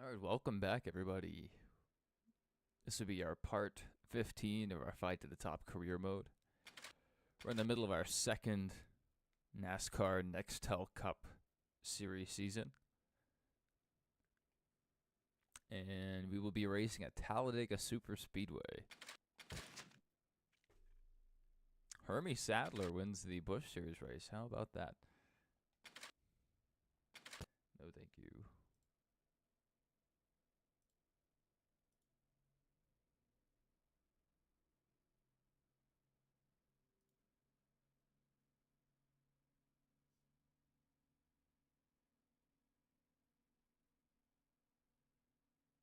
Alright, welcome back everybody. This will be our part 15 of our Fight to the Top career mode. We're in the middle of our second NASCAR Nextel Cup Series season. And we will be racing at Talladega Super Speedway. Hermie Sadler wins the Busch Series race. How about that? No, thank you.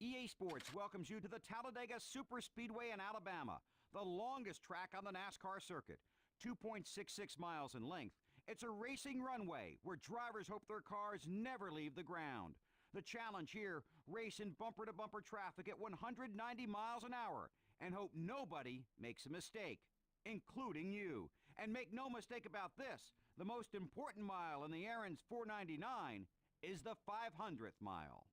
EA Sports welcomes you to the Talladega Super Speedway in Alabama, the longest track on the NASCAR circuit. 2.66 miles in length, it's a racing runway where drivers hope their cars never leave the ground. The challenge here, race in bumper-to-bumper traffic at 190 miles an hour and hope nobody makes a mistake, including you. And make no mistake about this, the most important mile in the errand's 499 is the 500th mile.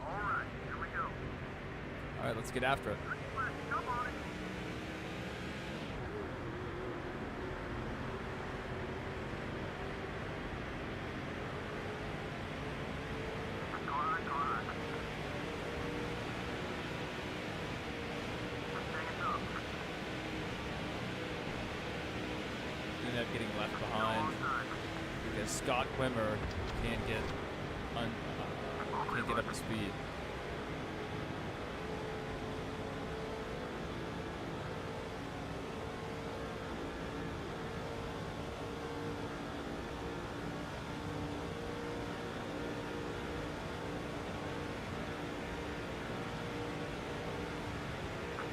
Alright, here we go. Alright, let's get after it. Come on it. Car. Take it up. Ended up getting left behind because Scott Wimmer can't get up to speed.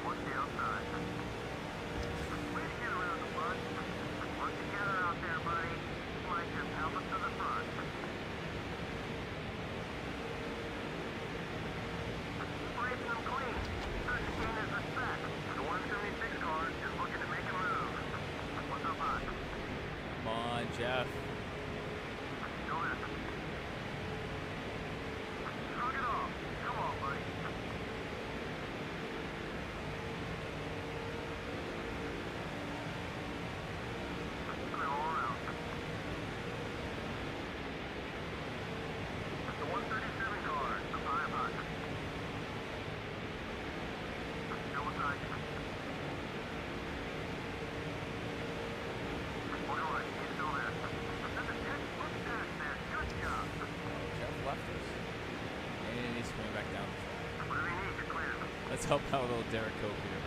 Watch the outside. Way to get around the bus. Work together out there, buddy. Like just help us to the front. Race them clean. Start to gain his respect. The 176 car is looking to make a move. What's up, bud? Come on, Jeff. Go ahead. Shrug it off. Come on, buddy. Clear all around. The 137 car, the 500. Still beside you. All right, he's still there. That's a textbook dash there. Good job. Jeff left us. And he's coming back down. Whatever you need, you're clear. Let's help out little Derek Cope here.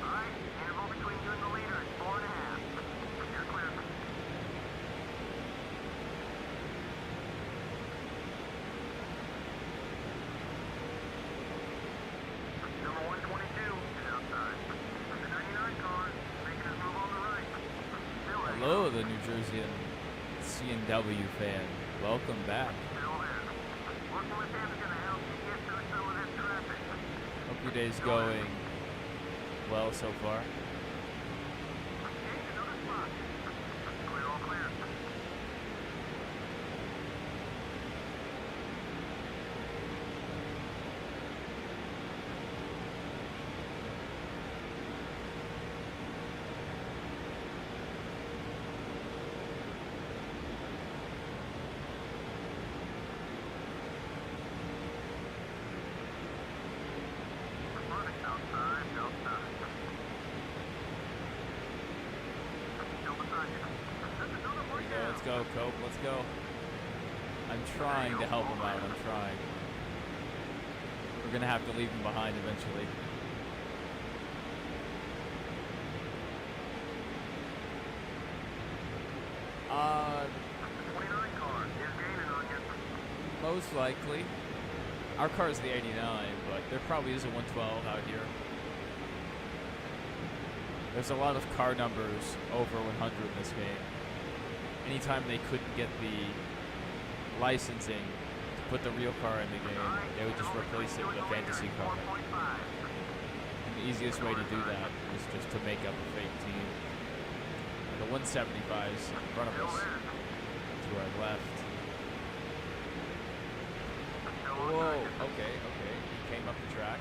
Alright, interval between you and the leader is 4.5. You're clear. Number 122 is outside. The 99 car making his move on the right. Still there. Hello, the New Jersey and CNW fan. Welcome back. Still there. Working with him is going to help you get through some of this traffic. Hope your day's going well so far. Change another spot. Clear, all clear. Running outside. Still beside you. That's another There one you go. down. Let's go, Cope. Let's go. I'm trying to help him out. I'm trying. We're going to have to leave him behind eventually. The 29 car is gaining on you. Most likely. Our car is the 89, but there probably is a 112 out here. There's a lot of car numbers over 100 in this game. Anytime they couldn't get the licensing to put the real car in the game, they would just replace it with a fantasy car. The easiest way to do that is just to make up a fake team. The 175's in front of us, to our left. Whoa, okay. He came up the track.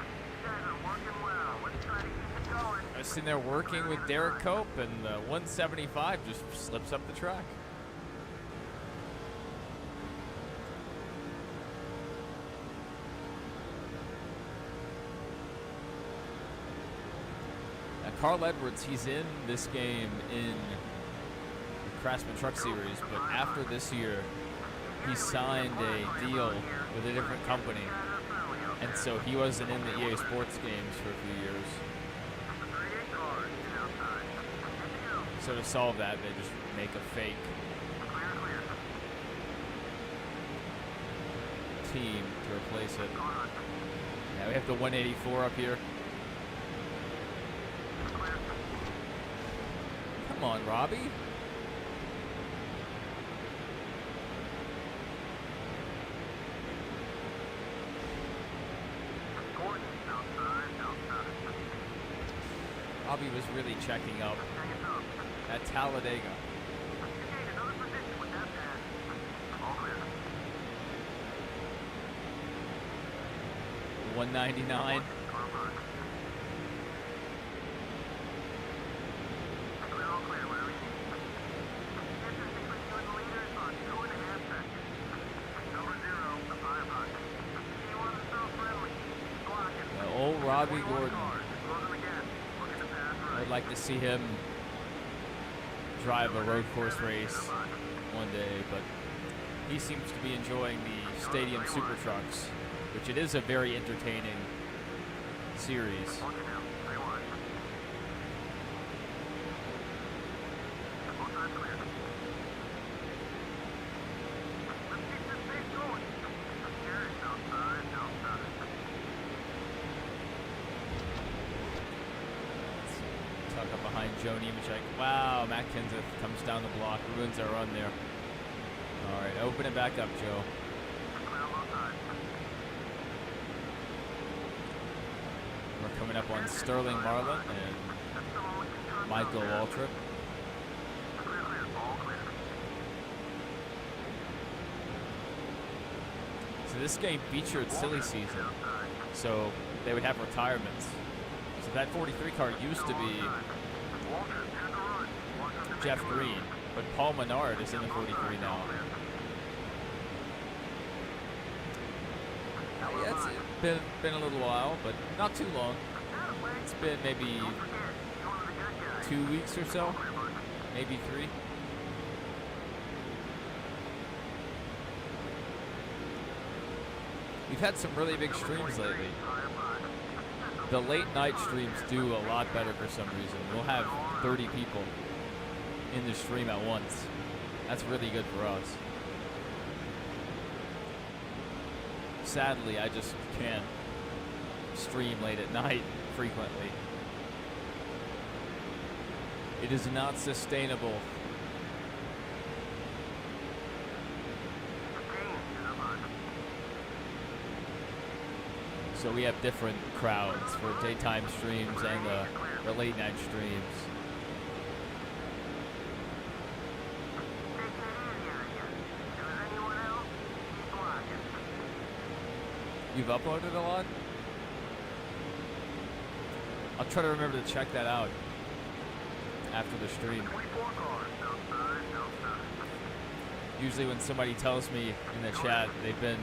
I was sitting there working with Derek Cope, and the 175 just slips up the track. Now, Carl Edwards, he's in this game in the Craftsman Truck Series, but after this year, he signed a deal with a different company, and so he wasn't in the EA Sports games for a few years. So to solve that, they just make a fake team to replace it. Now we have the 184 up here. Come on, Robbie. Robbie was really checking up at Talladega. 199. Old Robbie Gordon. I would like to see him drive a road course race one day, but he seems to be enjoying the Stadium Super Trucks, which it is a very entertaining series. Tuck up behind Joe Nemechek. Wow, Matt Kenseth comes down the block, ruins our run there. All right, open it back up, Joe. We're coming up on Sterling Marlin and Michael Waltrip. So this game featured silly season, so they would have retirements. So that 43 car used to be Jeff Green, but Paul Menard is in the 43 now. Yeah, it's been a little while, but not too long. It's been maybe 2 weeks or so, maybe 3. We've had some really big streams lately. The late night streams do a lot better for some reason. We'll have 30 people in the stream at once. That's really good for us. Sadly, I just can't stream late at night frequently. It is not sustainable. So we have different crowds for daytime streams and the late night streams. You've uploaded a lot? I'll try to remember to check that out after the stream. Usually when somebody tells me in the chat they've been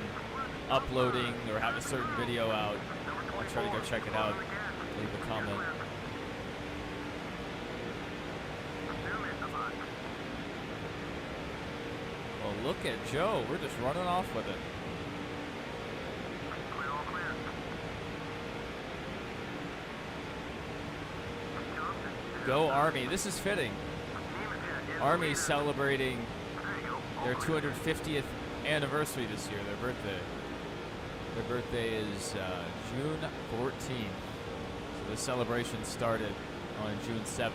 uploading or have a certain video out, I'll try to go check it out, leave a comment. Well, look at Joe. We're just running off with it. Go Army. This is fitting. Army's celebrating their 250th anniversary this year, their birthday. Their birthday is June 14th. So the celebration started on June 7th.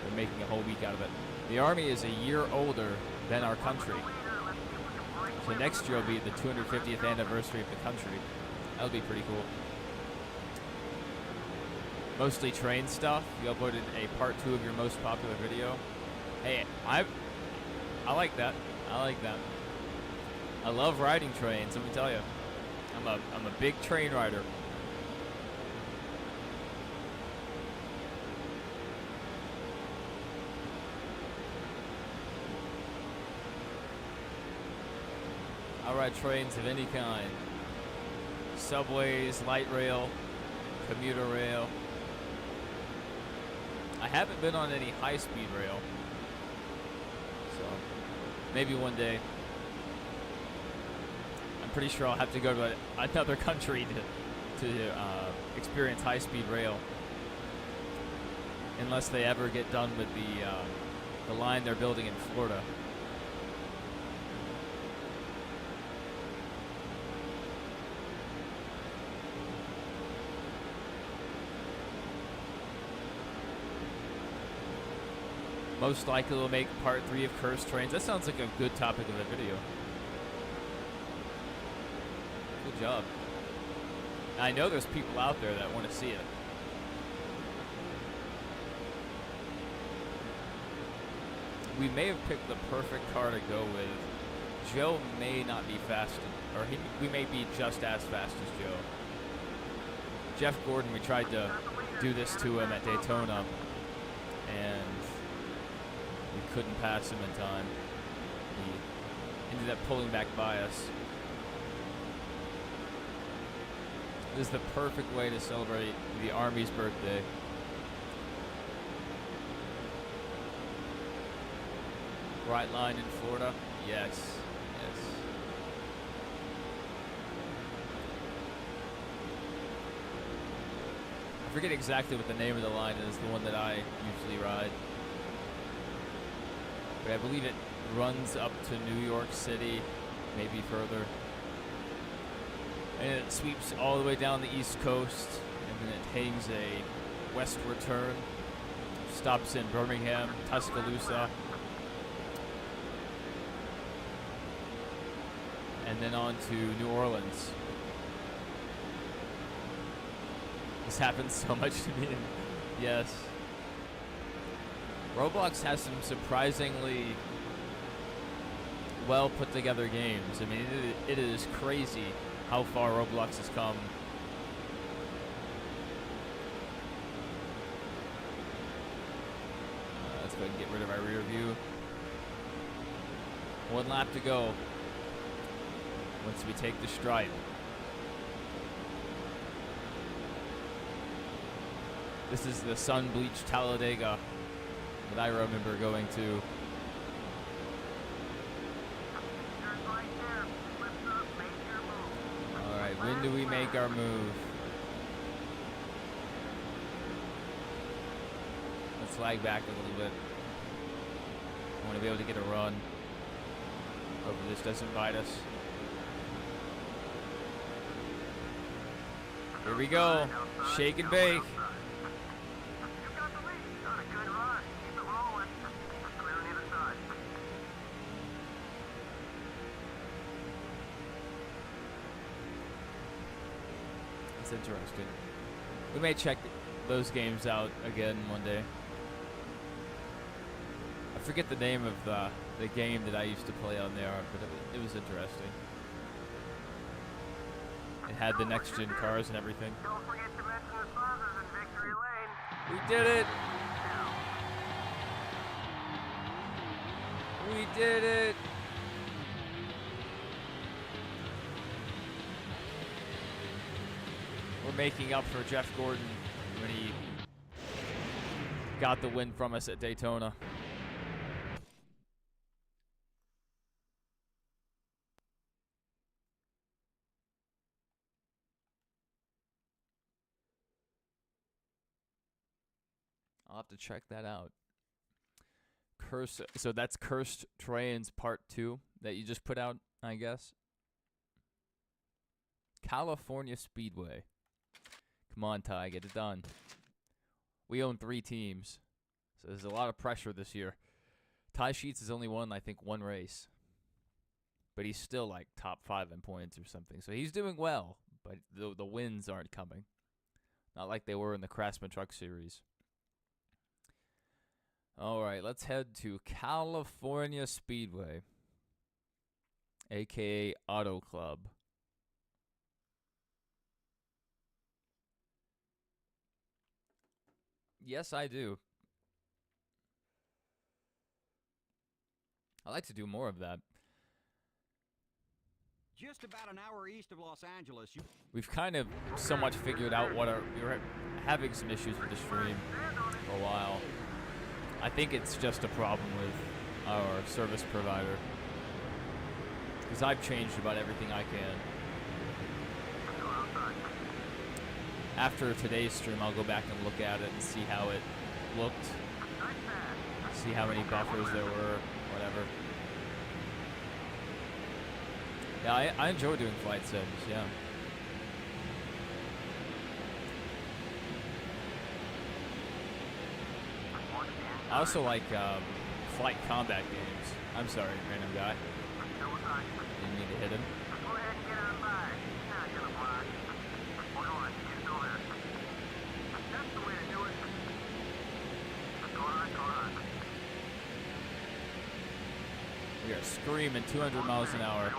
They're making a whole week out of it. The Army is a year older than our country. So next year will be the 250th anniversary of the country. That'll be pretty cool. mostly train stuff. You uploaded a part 2 of your most popular video. Hey, I like that. I like that. I love riding trains, let me tell you. I'm a big train rider. I ride trains of any kind. Subways, light rail, commuter rail. I haven't been on any high-speed rail. So, maybe one day. I'm pretty sure I'll have to go to another country to experience high-speed rail. Unless they ever get done with the line they're building in Florida. Most likely we'll make part 3 of Cursed Trains. That sounds like a good topic of a video. Good job. I know there's people out there that want to see it. We may have picked the perfect car to go with. Joe may not be fast, or we may be just as fast as Joe. Jeff Gordon, we tried to do this to him at Daytona, and we couldn't pass him in time. He ended up pulling back by us. This is the perfect way to celebrate the Army's birthday. Right line in Florida? Yes. Yes. I forget exactly what the name of the line is, the one that I usually ride. But I believe it runs up to New York City, maybe further. And it sweeps all the way down the East Coast, and then it hangs a westward turn, stops in Birmingham, Tuscaloosa, and then on to New Orleans. This happens so much to me. Yes. Roblox has some surprisingly well put together games. I mean, it is crazy how far Roblox has come. Let's go ahead and get rid of our rear view. 1 lap to go once we take the stripe. This is the sun-bleached Talladega that I remember going to. Alright, when do we make our move? Let's lag back a little bit. I want to be able to get a run. Hope this doesn't bite us. Here we go. Shake and bake. It's interesting. We may check those games out again one day. I forget the name of the game that I used to play on there, but it was interesting. It had the next-gen cars and everything. Don't forget to mention the sponsors in Victory Lane. We did it! We did it! We're making up for Jeff Gordon when he got the win from us at Daytona. I'll have to check that out. So that's Cursed Trains Part 2 that you just put out, I guess. California Speedway. Come on, Ty, get it done. We own 3 teams, so there's a lot of pressure this year. Ty Sheets has only won, I think, 1 race. But he's still like top 5 in points or something. So he's doing well, but the wins aren't coming. Not like they were in the Craftsman Truck Series. All right, let's head to California Speedway, a.k.a. Auto Club. Yes, I do. I like to do more of that. Just about an hour east of Los Angeles, We've kind of somewhat figured out what we were having some issues with the stream for a while. I think it's just a problem with our service provider, because I've changed about everything I can. After today's stream, I'll go back and look at it and see how it looked, see how many buffers there were, whatever. Yeah, I enjoy doing flight sims, yeah. I also like flight combat games. I'm sorry, random guy. Didn't mean to hit him. Go ahead and get on by. Now you're gonna block. Hold on, you're still there. That's the way to do it. Go on. We are screaming 200 miles an hour.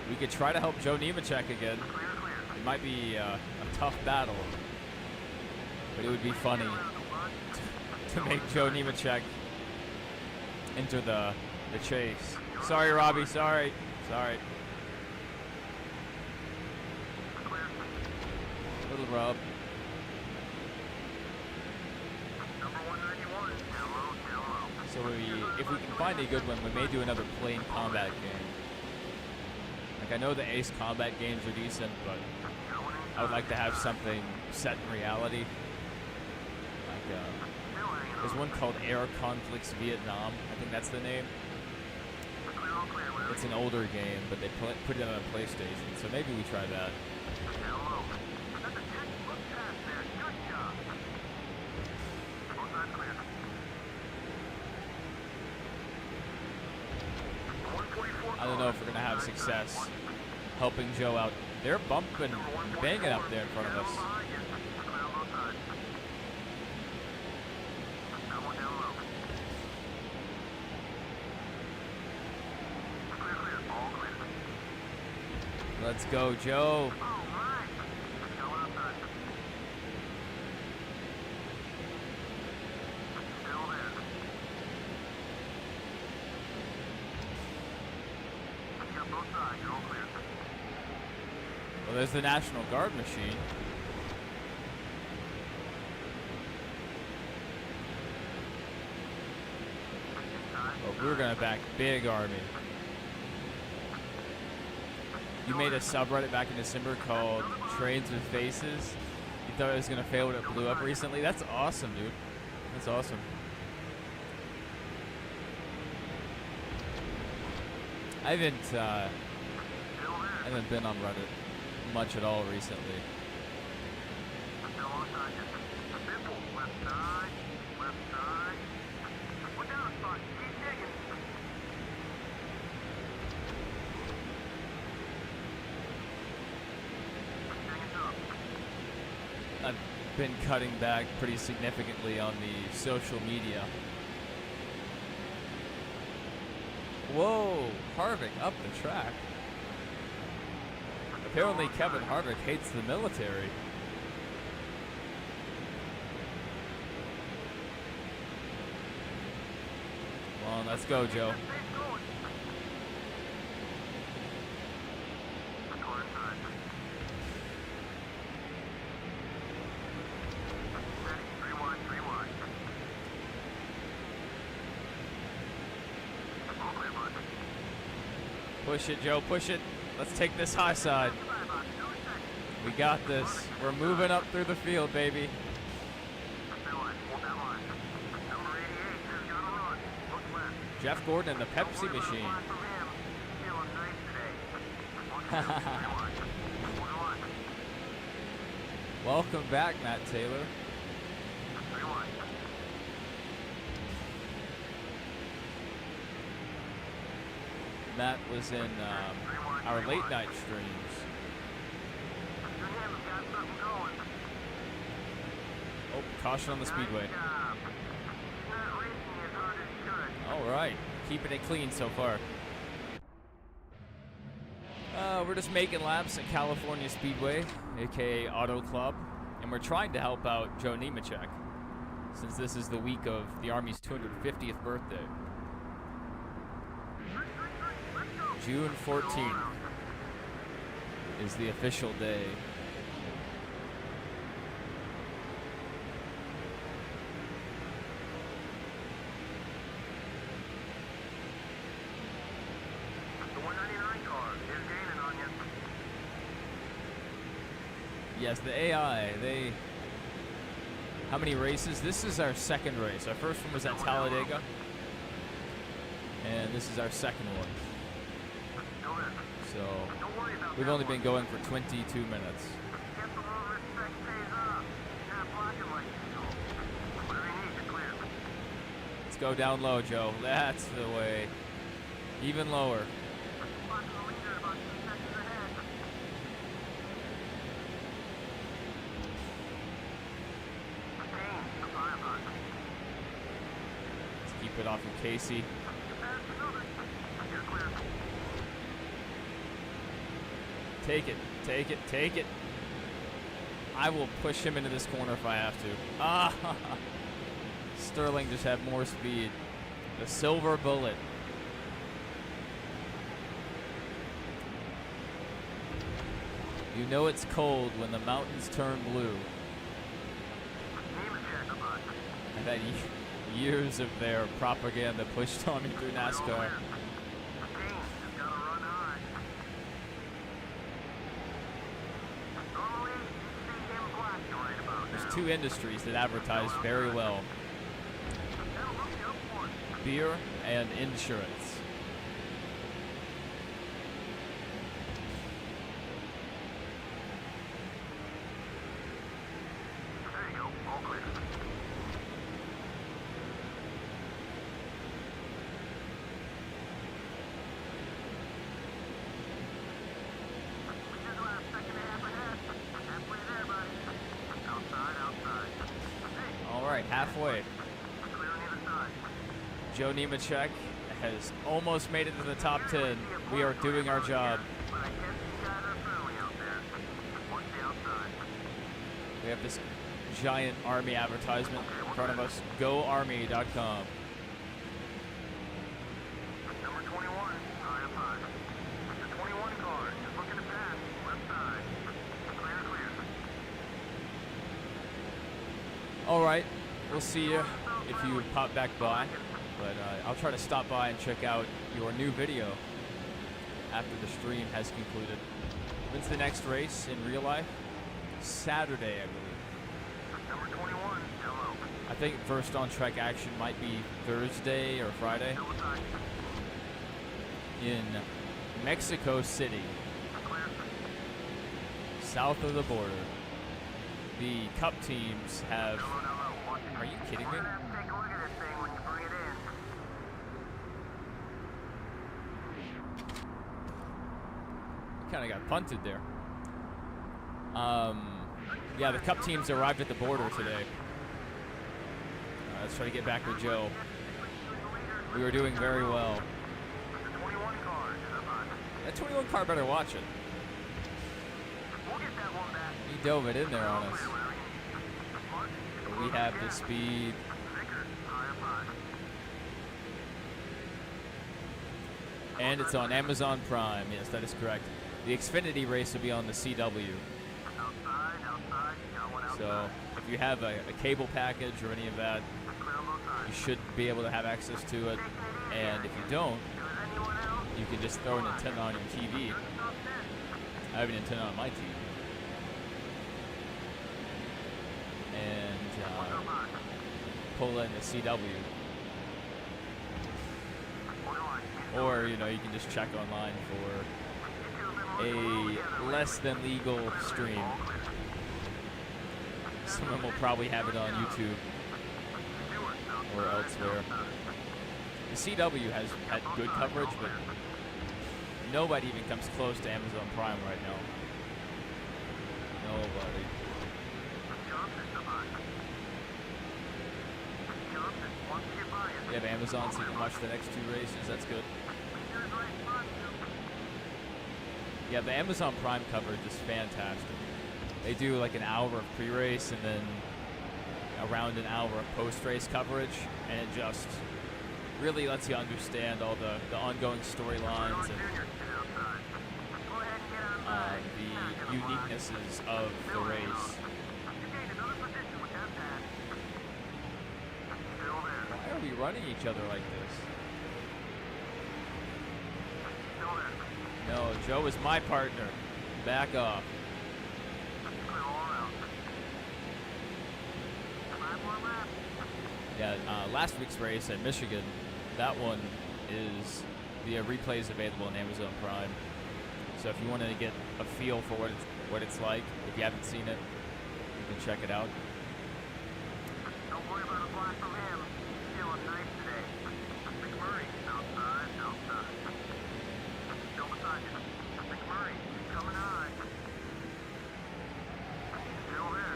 We could try to help Joe Nemechek again. It might be a tough battle, but it would be funny to make Joe Nemechek enter the chase. Sorry, Robbie. Sorry. Little rub. So if we can find a good one, we may do another plane combat game. Like, I know the Ace Combat games are decent, but I would like to have something set in reality. Like, there's one called Air Conflicts Vietnam. I think that's the name. It's an older game, but they put it on a PlayStation, so maybe we try that. I don't know if we're going to have success helping Joe out. They're bumping, banging up there in front of us. Let's go, Joe. Well, there's the National Guard machine. But we're gonna back big army. You made a subreddit back in December called Trains with Faces. You thought it was gonna fail when it blew up recently? That's awesome, dude. That's awesome. I haven't been on Reddit much at all recently. I've been cutting back pretty significantly on the social media. Whoa, Harvick up the track. Apparently Kevin Harvick hates the military. Come on, let's go, Joe. Push it, Joe, push it. Let's take this high side. We got this. We're moving up through the field, baby. Jeff Gordon and the Pepsi machine. Welcome back, Matt Taylor. Matt was in our late night streams. Junior's got something going. Oh, caution on the speedway. Nice job. He's not racing as hard as he could. All right, keeping it clean so far. We're just making laps at California Speedway, aka Auto Club, and we're trying to help out Joe Nemechek, since this is the week of the Army's 250th birthday. June 14th is the official day. The 199 car is gaining on you. Yes, the AI, they... How many races? This is our second race. Our first one was at Talladega. And this is our second one. Still there. So, Don't worry about we've that only one. been going for 22 minutes. Get the little respect pays off. He's not blocking like usual. Whatever he needs, clear. Let's go down low, Joe. That's the way. Even lower. Blocking the leader about 2 seconds ahead. The 5 on. Let's keep it off of Casey. You're fast another. You're clear. Take it, take it, take it. I will push him into this corner if I have to. Ah! Sterling just had more speed. The silver bullet. You know it's cold when the mountains turn blue. Nemechek about. I've had years of their propaganda pushed on me through NASCAR. The Kane has got to run high. Normally, you see him blocking right about There's now. two industries that advertise very well. That'll look you up one. Beer and insurance. There you go. All clear. Leader's last second and a half ahead. Halfway there, buddy. Outside, outside. Hey, All right, halfway. clear on either side. Joe Nemechek has almost made it to the top 10. We are doing our job. But I guess you guys are friendly out there. Watch the outside. We have this giant Army advertisement in front of us. GoArmy.com. Number 21, high up high. The 21 car is looking to pass. Left side. Clear, clear. All right, we'll see you if you pop back by. But I'll try to stop by and check out your new video after the stream has concluded. When's the next race in real life? Saturday, I believe. Number 21, hello. I think first on track action might be Thursday or Friday Double side. in Mexico City, Clear. south of the border. The Cup teams have... Hello, hello. Watch it. Are you kidding me? We're gonna have to take a look at this thing when you bring it in. Kind of got punted there. Yeah, the Cup teams arrived at the border today. Let's try to get back with Joe. We were doing very well. The 21 car is up high. That 21 car better watch it. We'll get that one back. He dove it in there on us. Clear, Larry. Smart. But we have the speed. Vickers, high up high. And it's on Amazon Prime. Yes, that is correct. The Xfinity race will be on the CW. Outside, outside. You got one outside. So if you have a cable package or any of that, Clear on both sides. you should be able to have access to it. And if you don't, Does anyone else? you can just throw an antenna on your TV. Top 10. I have an antenna on my TV. And Up high. pull in the CW. Borderline. Or, you know, you can just check online for a less than legal stream. Someone will probably have it on YouTube or elsewhere. The CW has had good coverage, but Nobody even comes close to Amazon Prime right now. Nobody. You have Amazon so you can watch the next 2 races. That's good. Yeah, the Amazon Prime coverage is fantastic. They do like an hour of pre-race and then around an hour of post-race coverage, and it just really lets you understand all the ongoing storylines and the uniquenesses of the race. Why are we running each other like this? No, Joe is my partner. Back off. Yeah, last week's race at Michigan, that one is the replays available on Amazon Prime. So if you wanted to get a feel for what it's like, if you haven't seen it, you can check it out. Don't worry about a block from him. He's feeling nice today. McMurray, outside. Still beside you. McMurray, coming on. Still there.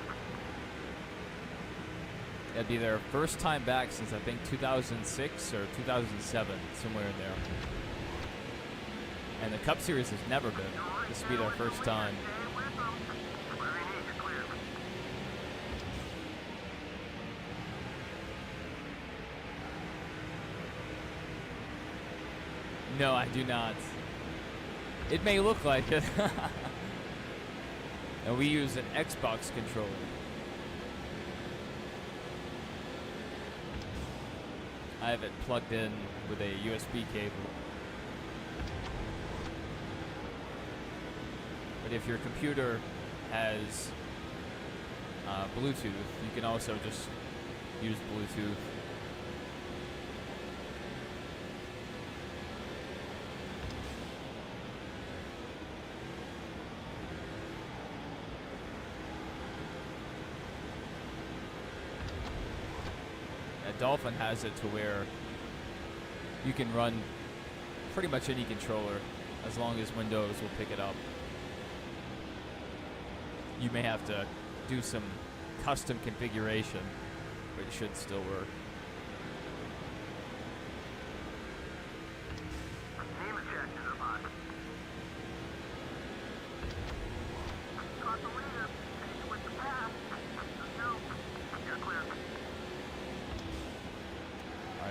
It'd be their first time back since I think 2006 or 2007, somewhere in there. And the Cup Series has never been. This will be their first time. No, I do not. It may look like it. And we use an Xbox controller. I have it plugged in with a USB cable. But if your computer has Bluetooth, you can also just use Bluetooth. Dolphin has it to where you can run pretty much any controller as long as Windows will pick it up. You may have to do some custom configuration, but it should still work.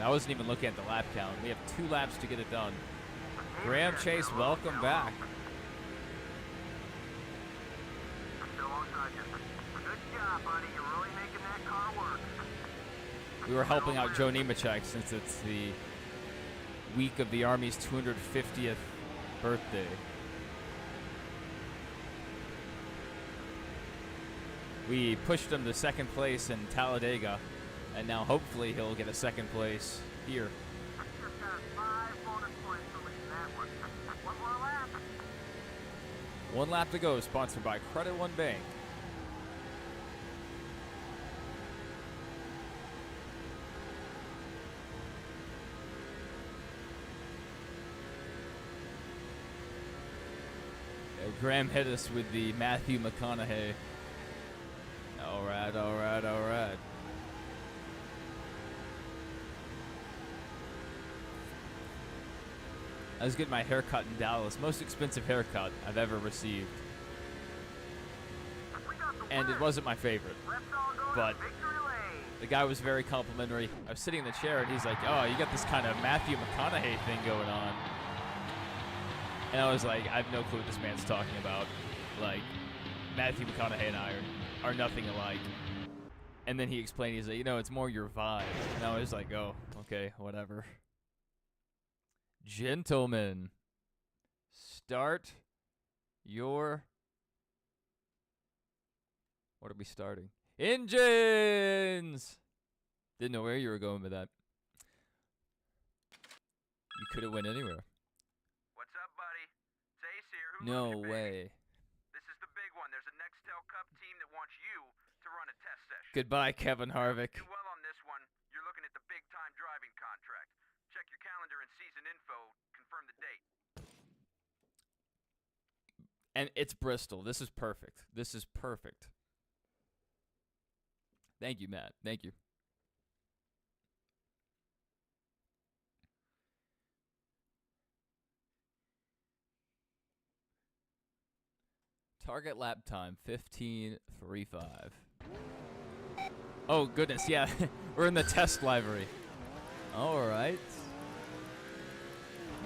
I wasn't even looking at the lap count. We have 2 laps to get it done. Graham Chase, welcome back. Good job, buddy. You're really making that car work. We were helping out Joe Nemechek since it's the week of the Army's 250th birthday. We pushed him to 2nd place in Talladega, and now hopefully he'll get a 2nd place here. Just got 5 bonus points for winning that one. One more lap. 1 lap to go, sponsored by Credit One Bank. Graham hit us with the Matthew McConaughey. All right. I was getting my haircut in Dallas. Most expensive haircut I've ever received. And it wasn't my favorite. But the guy was very complimentary. I was sitting in the chair and he's like, oh, you got this kind of Matthew McConaughey thing going on. And I was like, I have no clue what this man's talking about. Like, Matthew McConaughey and I are nothing alike. And then he explained, he's like, it's more your vibe. And I was like, oh, okay, whatever. Gentlemen, start your... What are we starting? Engines! Didn't know where you were going with that. You could have went anywhere. What's up, buddy? It's Ace here. Who No loves you, way. baby? This is the big one. There's a Nextel Cup team that wants you to run a test session. Goodbye, Kevin Harvick. Do well on this one. You're looking at the big-time driving contract. Check your calendar and season info. Confirm the date. And it's Bristol. This is perfect. This is perfect. Thank you, Matt. Thank you. Target lap time 15:35. Oh goodness, yeah. We're in the test livery. All right.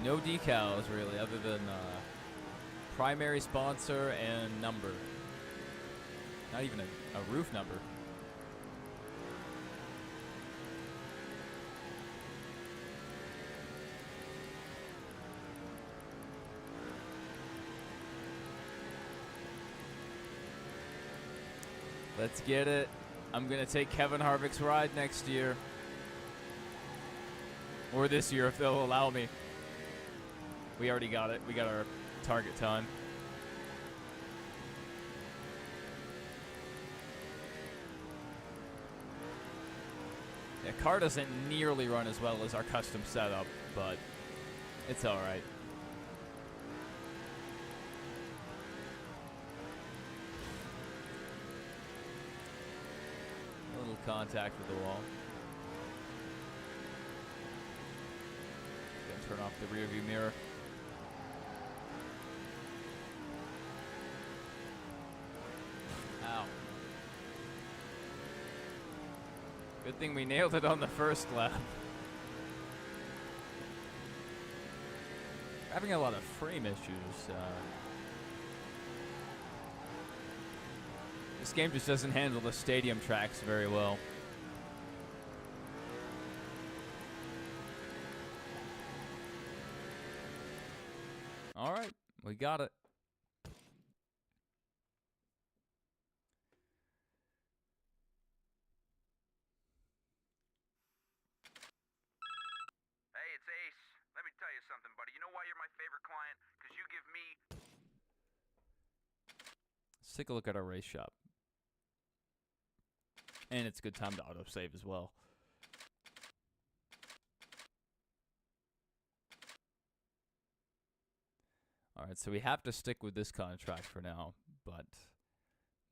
No decals really other than primary sponsor and number. Not even a roof number. Let's get it. I'm going to take Kevin Harvick's ride next year. Or this year if they'll allow me. We already got it. We got our target time. The car doesn't nearly run as well as our custom setup, but it's all right. A little contact with the wall. Gonna turn off the rear view mirror. Ow. Good thing we nailed it on the first lap. Having a lot of frame issues. This game just doesn't handle the stadium tracks very well. All right, we got it. Hey, it's Ace. Let me tell you something, buddy. You know why you're my favorite client? Because you give me... Let's take a look at our race shop. And it's a good time to autosave as well. All right, so we have to stick with this contract for now, but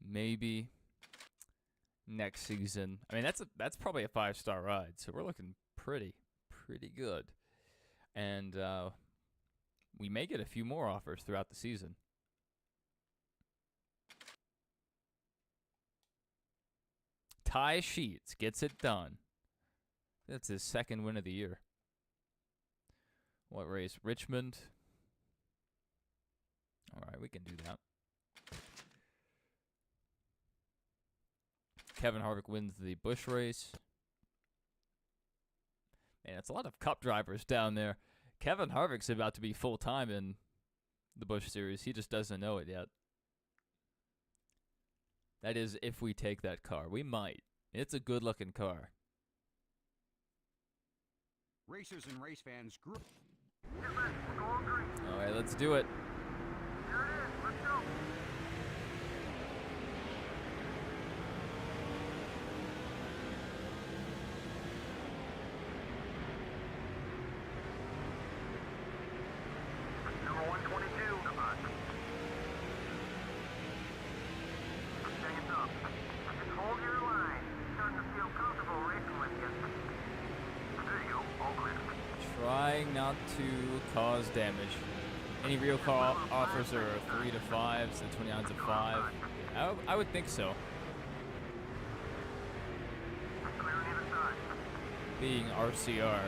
maybe next season. I mean, that's probably a 5-star ride, so we're looking pretty good. And we may get a few more offers throughout the season. Ty Sheets gets it done. That's his second win of the year. What race? Richmond. All right, we can do that. Kevin Harvick wins the Busch race. Man, it's a lot of Cup drivers down there. Kevin Harvick's about to be full-time in the Busch Series. He just doesn't know it yet. That is, if we take that car. We might. It's a good-looking car. Racers and race fans group. All right, let's do it. Here it is. Let's go. Number 122. Come on. Seconds up. Just hold your line. Starting to feel comfortable racing with you. There you go. All clear. Trying not to cause damage. Any real car offers are 3 to 5s and 29s to 5. I would think so. Clear on either side. Being RCR,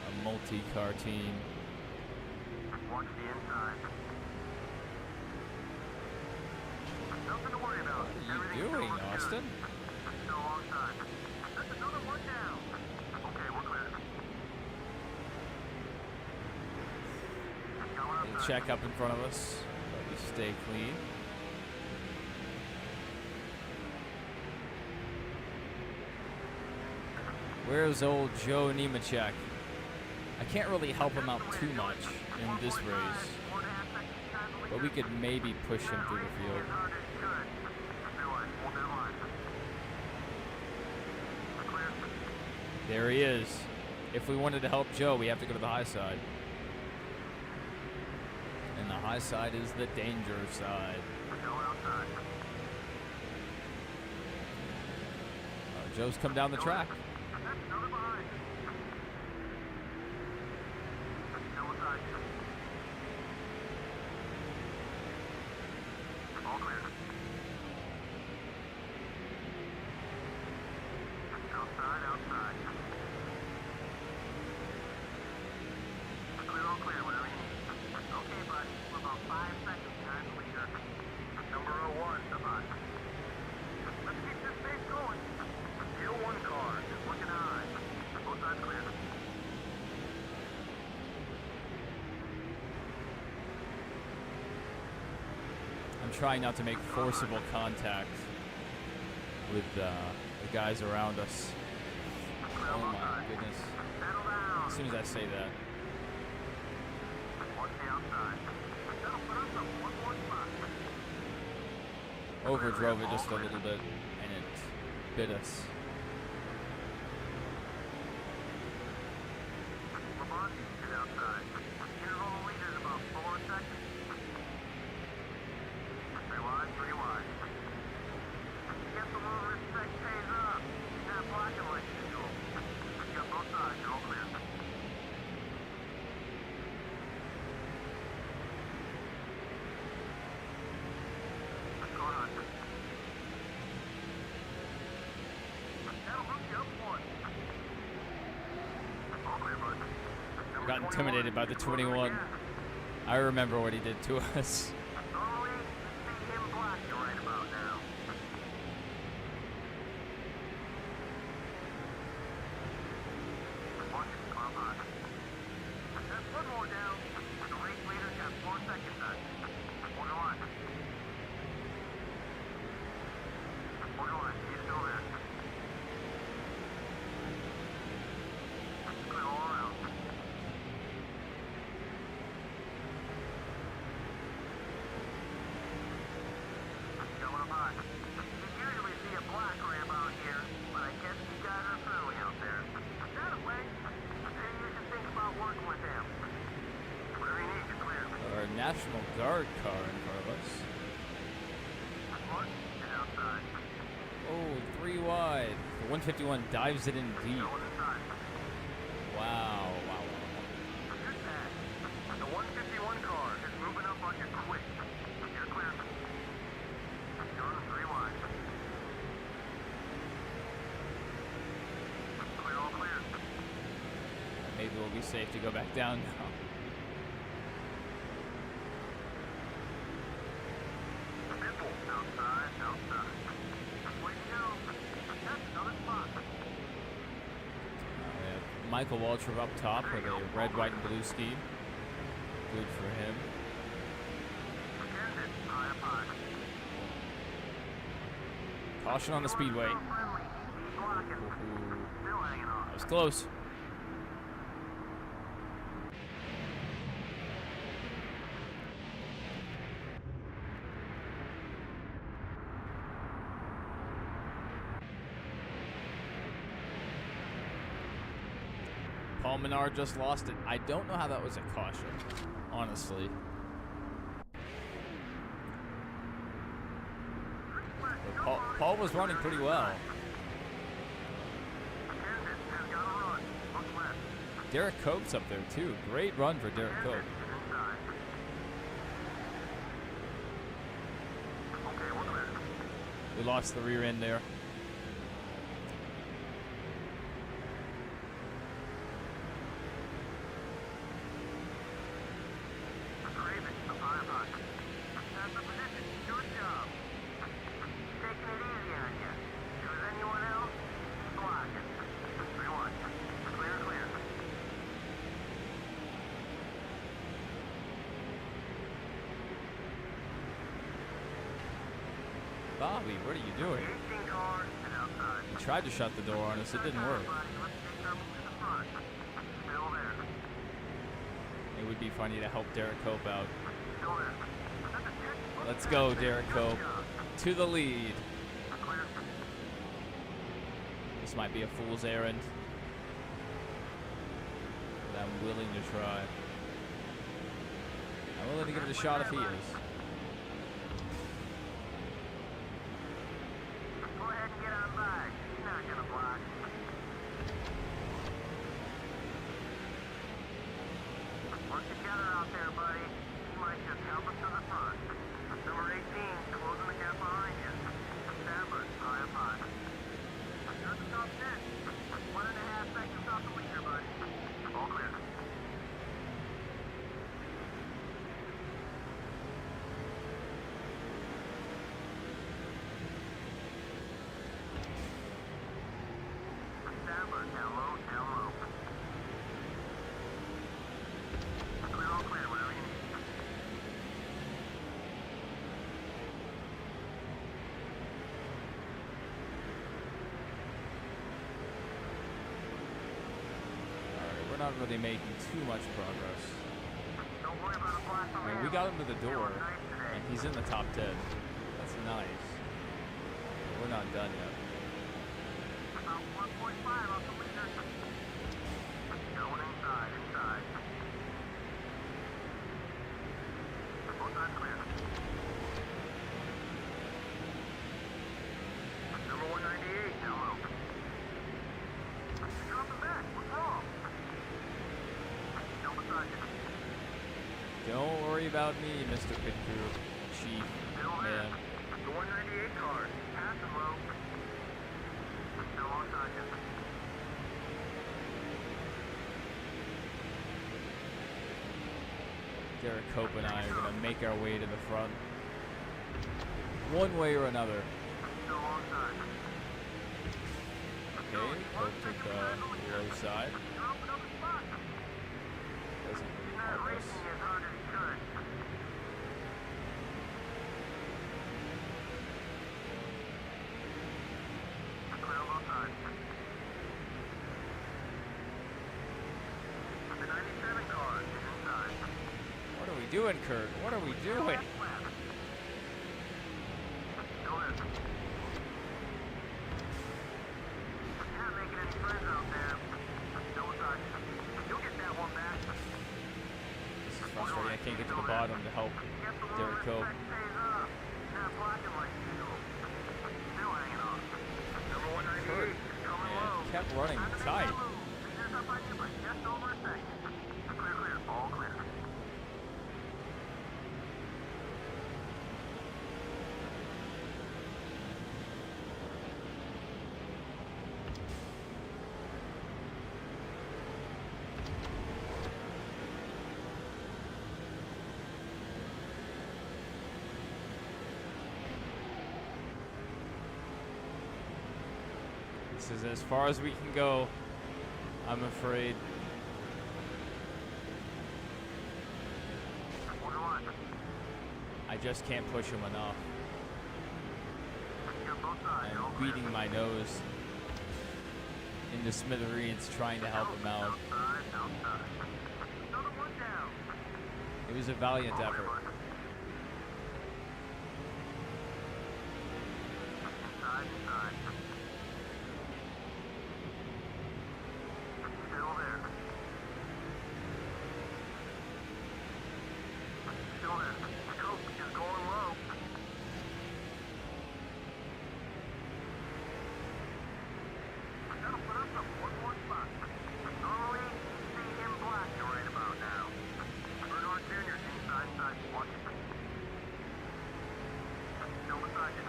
a multi-car team. Watch the inside. Nothing to worry about. What are you doing, Austin? Still alongside. That's another one down. Okay, we're clear. Little check up in front of us. But we stay clean. Where's old Joe Nemechek? I can't really help him out too much in this race, but we could maybe push him through the field. There he is. If we wanted to help Joe, we have to go to the high side. And the high side is the danger side. Go outside. Joe's come down the track. That's another behind. Still inside. All clear. Outside, outside. Clear, all clear, whatever you need. Okay, bud. We're about 5 seconds behind the leader. Number 01, goodbye. Let's keep this pace going. Still one car, just looking high. Both sides clear. I'm trying not to make forcible contact with the guys around us. Oh my goodness. Settle down. As soon as I say that. Watch the outside. That'll put us up one more spot. Overdrove it just a little bit and it bit us. Lamont is outside. Interval leader is about 4 seconds. 3 wide, 3 wide. Get the little respect pays up. Not blocking like usual. Got both sides, you're all clear. Go on. That'll hook you up one. All clear, bud. I got intimidated by the 21. I remember what he did to us. Normally, you see him block you right about now. Watch it, come on. That's one more down. The race leader's got 4 seconds left. 1 on. 1 on. He's still there. Clear all around. Going up high. You usually see a black ramp out here, but I guess you guys are friendly out there. That way, maybe you should think about working with him. Whatever you need, you're clear. Our National Guard car in front of us. Mark is outside. Oh, 3 wide. The 151 dives it in deep. Going inside. Wow, wow, wow. Good pass. The 151 car is moving up on you quick. You're clear. You're on 3 wide. Clear, all clear. Maybe we'll be safe to go back down now. Simple. Outside, outside. Way to go. That's another spot. We have Michael Waltrip up top with a red, white, and blue ski. Good for him. Extend it. High up high. Caution on the speedway. Still friendly. Keep blocking. Ooh, Still hanging on. that was close. Paul Menard just lost it. I don't know how that was a caution, honestly. But Paul was running pretty well. Extend it. Has got to run. Look left. Derek Cope's up there too. Great run for Derek Extend Cope. it. Inside. Okay, we're clear. We lost the rear end there. Craven, up high, up high. That's the position. Good job. Taking it easy on you. If it was anyone else, blocking. 3-1. Clear, clear. Bobby, what are you doing? 18 car is outside. He tried to shut the door on us. It didn't work. Buddy, let's take our move to the front. Still there. It would be funny to help Derek Cope out. Still there. Let's go, Derek Cope. To the lead. Clear. This might be a fool's errand, but I'm willing to try. I'm willing to give it a shot if he is. Go ahead and get on by. He's not gonna block. Work together out there, buddy. He might just help us to the front. Number 18, closing the gap behind you. Establish, high up high. You're at the top 10. 1.5 seconds off the leader, buddy. All clear. Establish, down low, down low. Clear, all clear, whatever you need. Alright, we're not really making too much progress. Don't worry about a black I mean, we got him to the door, and he's in the top 10. That's nice. But we're not done yet. About 1.5 off the leader. Going inside, inside. Both sides clear. Number 198, down low. You're dropping back. What's wrong? Still beside you. Don't worry about me, Mr. Pit Crew. Chief, Still there. man. The 198 car. Passing low. Still alongside you. Derek Cope and I are going to make our way to the front. One way or another. Still alongside. Okay, Cope took the low side. You're up another spot. Doesn't really Not help us. racing as hard as he could. Clear on both sides. The 97 car is inside. What are we doing, Kurt? What are we doing? Left. Go ahead. You're not making any friends out there. Still beside you. You'll get that one back. This is frustrating. I can't get to the bottom to help Get the Derek little Cope. respect pays off. Not blocking like usual. Still hanging on. Number 198 is coming Man, low. kept running Time to make tight. that move. Leader's up on you by just over a second. Clear, clear. All clear. This is as far as we can go, I'm afraid. Order one. I just can't push him enough. You're both sides. All I'm clear. beating my nose into smithereens trying to help him out. Outside, outside. Another one down. It was a valiant effort. Inside, inside. Still there. Still there. Cope is going low. That'll put us up one more spot. Normally, see him black right about now. Bernard Jr. inside, inside. Watch it. Still beside you.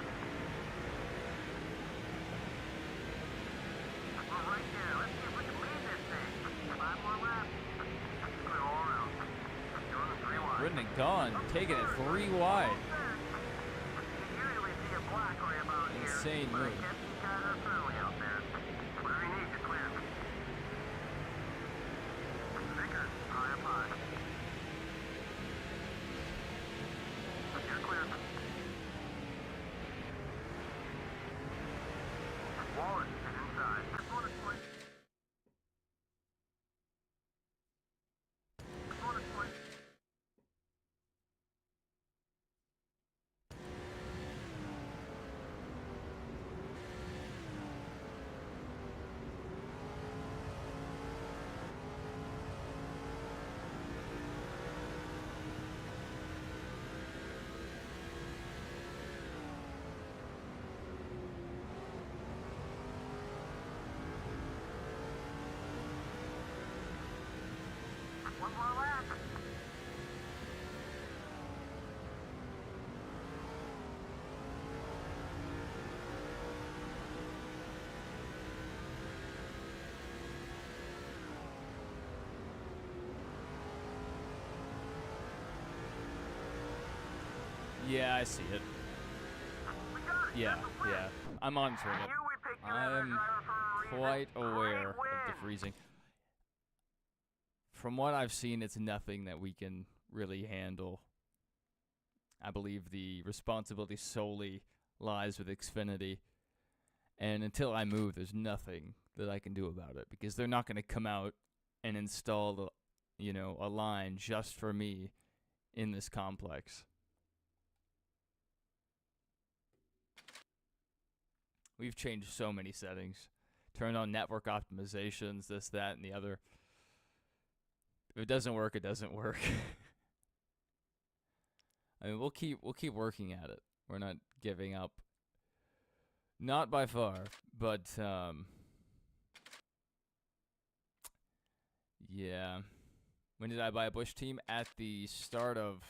We're right there. Let's see if we can lead this thing. 5 more laps. Clear all around. You're on the 3 wide. Brendan Gaughan taking it 3 wide. You usually see a black right about here. Insane but I move. guess these guys are friendly out there. Whatever you need, you're clear. Vickers, high up high. You're clear. Wallace is inside. This one is clear. This one is clear. Yeah, I see it. We got it. Yeah, That's a win. yeah. I'm monitoring I it. knew we picked you as our I'm driver for a reason. quite aware Great of the win. freezing. From what I've seen, it's nothing that we can really handle. I believe the responsibility solely lies with Xfinity. And until I move, there's nothing that I can do about it because they're not going to come out and install, a line just for me in this complex. We've changed so many settings. Turned on network optimizations, this, that, and the other. If it doesn't work, it doesn't work. I mean, we'll keep working at it. We're not giving up. Not by far, but yeah. When did I buy a Bush team? At the start of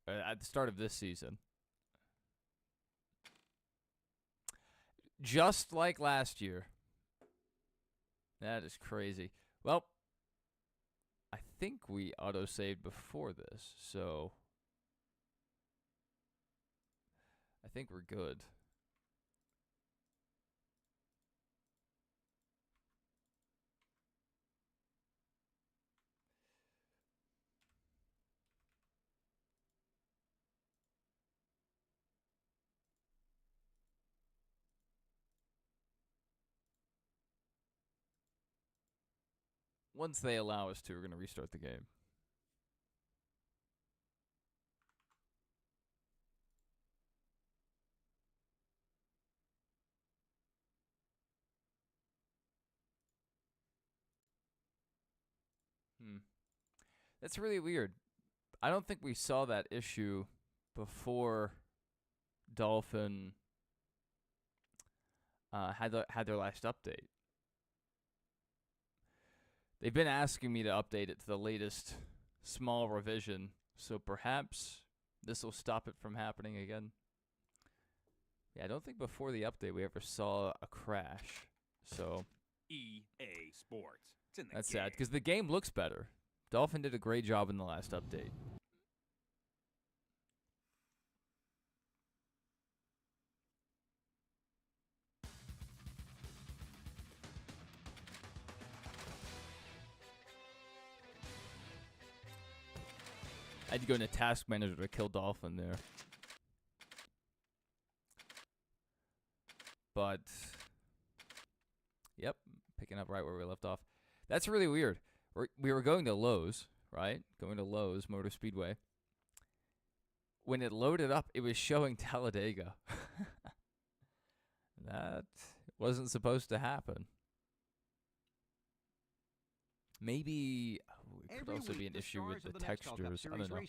at the start of this season. Just like last year. That is crazy. Well, I think we auto-saved before this, so I think we're good. Once they allow us to, we're going to restart the game. That's really weird. I don't think we saw that issue before Dolphin had their last update. They've been asking me to update it to the latest small revision, so perhaps this will stop it from happening again. Yeah, I don't think before the update we ever saw a crash. So EA Sports. It's in the that's game. sad because the game looks better. Dolphin did a great job in the last update. I had to go into Task Manager to kill Dolphin there. But, yep, picking up right where we left off. That's really weird. We were going to Lowe's, right? Going to Lowe's Motor Speedway. When it loaded up, it was showing Talladega. That wasn't supposed to happen. Maybe it could also be an issue with the textures. I don't know.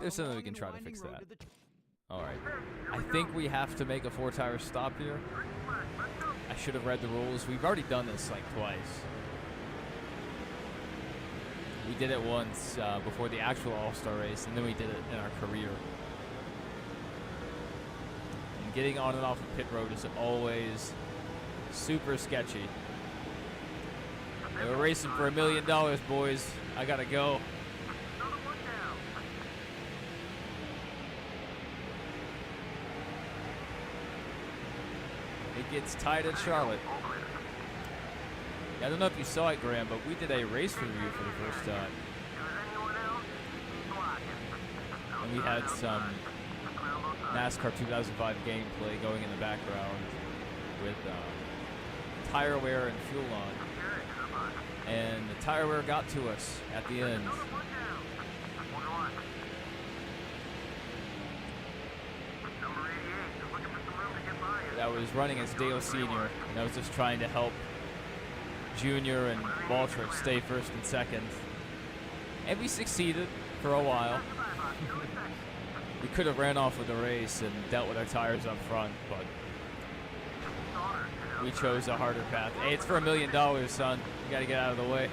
There's something we can try to fix that. All right. I think we have to make a 4-tire stop here. I should have read the rules. We've already done this like twice. We did it once before the actual All-Star race, and then we did it in our career. And getting on and off of pit road is always super sketchy. They were racing for $1 million, boys. I gotta go. It gets tight at Charlotte. I don't know if you saw it, Graham, but we did a race review for the first time. And we had some NASCAR 2005 gameplay going in the background with tire wear and fuel on. And the tire wear got to us at the end. I was running as Dale Sr., and I was just trying to help Junior and Waltrip stay first and second. And we succeeded for a while. We could have ran off with the race and dealt with our tires up front, but we chose a harder path. Hey, it's for $1 million, son. You gotta get out of the way.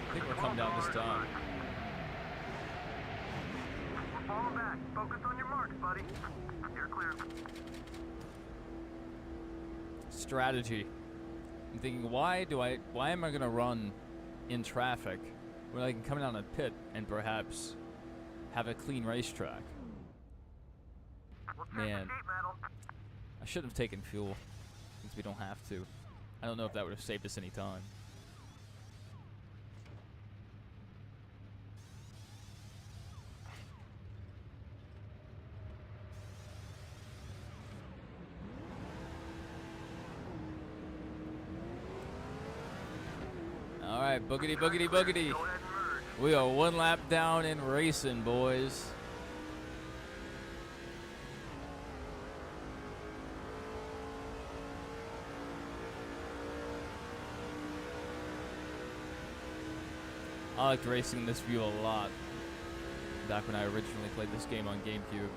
I think we're coming down this time. We're falling back. Focus on your marks, buddy. You're clear. clear. Strategy. I'm thinking, why am I gonna run in traffic when I can come down a pit and perhaps have a clean racetrack? We'll check Man. the sheet metal. I should have taken fuel, since we don't have to. I don't know if that would have saved us any time. All right, boogity, boogity, boogity. Go ahead and merge. We are one lap down in racing, boys. I liked racing this view a lot back when I originally played this game on GameCube.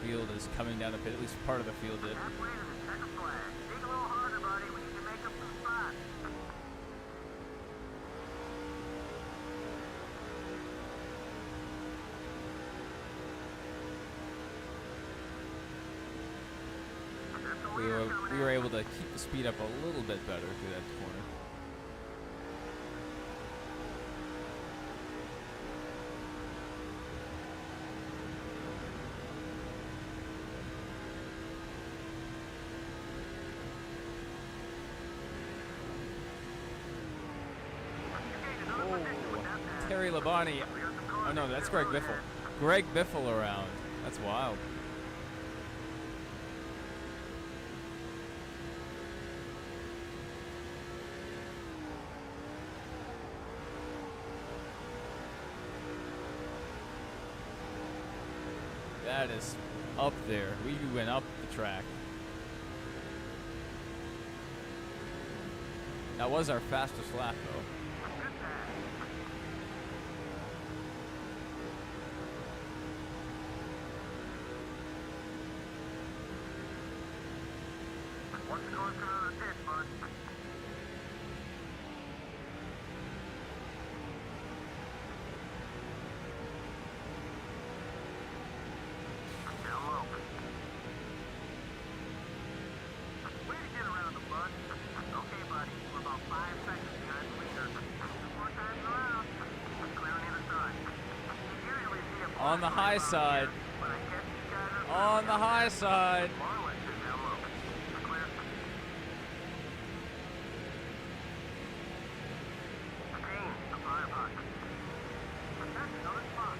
Field is coming down the pit, at least part of the field did. Halfway to the checkered flag. Dig a little harder, buddy. We need to make up some spots. We were able to keep the speed up a little bit better through that corner. Terry Labonte. Oh no, that's Greg Biffle. Greg Biffle around. That's wild. That is up there. We went up the track. That was our fastest lap though. Once the car's coming out of the pit, bud. Down low. Way to get around the bud. Okay, buddy. We're about 5 seconds behind the leader. 2 more times around. Clear on either side. You usually see a On the high side. but I guess you guys are On the high side. far less than down low. Clear. Team, the firefight. That's another spot.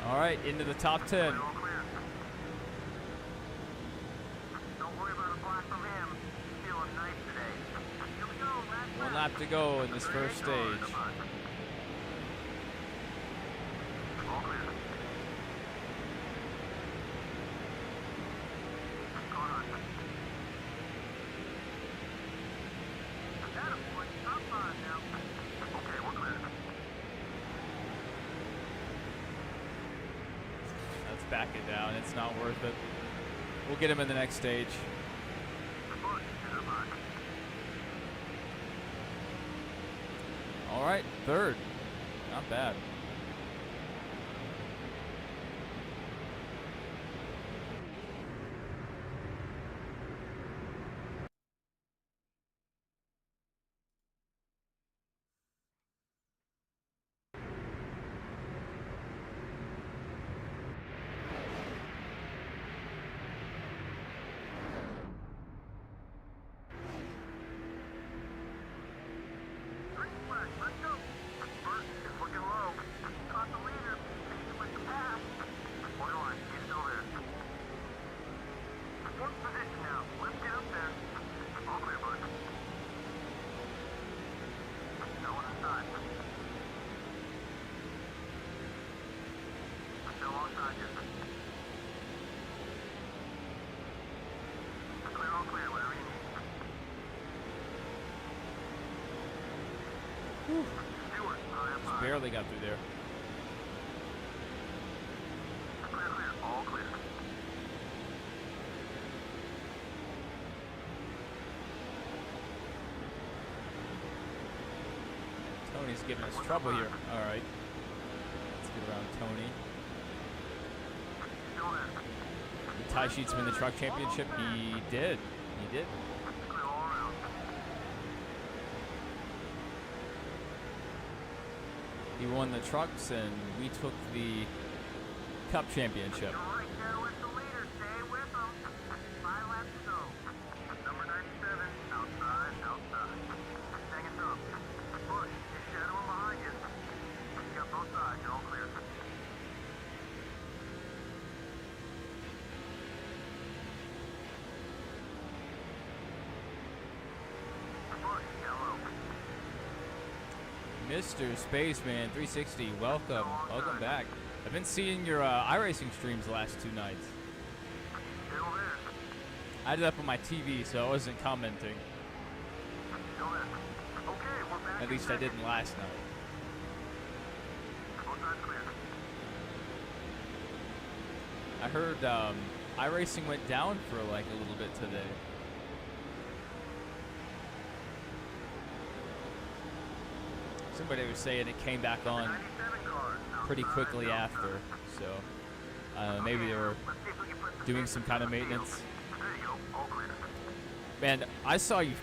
All right, into the top 10. All clear. Don't worry about a block from him. He's feeling nice today. Here we go, last One lap. lap to go in this first stage. All clear. Car hot. Atta boy, top 5 now. Okay, we're clear. Let's back it down. It's not worth it. We'll get him in the next stage. Push to the back. All right, third. Not bad. Green flag, let's go. Bert is looking low. beside you. Clear, all clear, whatever you need. Stewart, high up high. Barely got through there. Clear, clear, all clear. Tony's giving us trouble here. All right. Let's get around Tony. Still there. Did Ty Sheets win the truck championship? He did. He did. Clear all around. He won the trucks, and we took the cup championship. You're right there with the leader. Stay with them. 5 laps to go. Number 97, outside, outside. Hang it up. Push. Just shadow him behind you. You got both sides. You're all clear. Push. Yellow. Mr. Spaceman 360, welcome. Welcome back. I've been seeing your iRacing streams the last 2 nights. Still there. I had it up on my TV, so I wasn't commenting. Still there. Okay, we're back. At least I didn't last night. Both sides clear. I heard iRacing went down for like a little bit today. Somebody was saying it came back on 97 cars. pretty quickly after, so maybe they were Let's see if we can put the doing some kind of maintenance. There you go. All clear. Man, I saw you,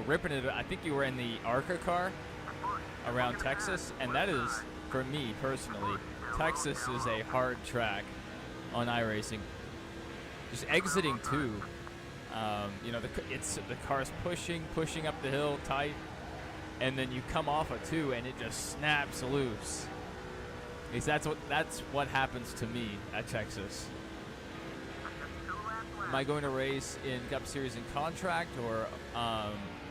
ripping it. I think you were in the ARCA car around Texas, and that is, for me personally, Texas is a hard track on iRacing. Just exiting too, the car's pushing up the hill tight, and then you come off of 2 and it just snaps loose. At least that's what happens to me at Texas. Am I going to race in Cup Series and contract, or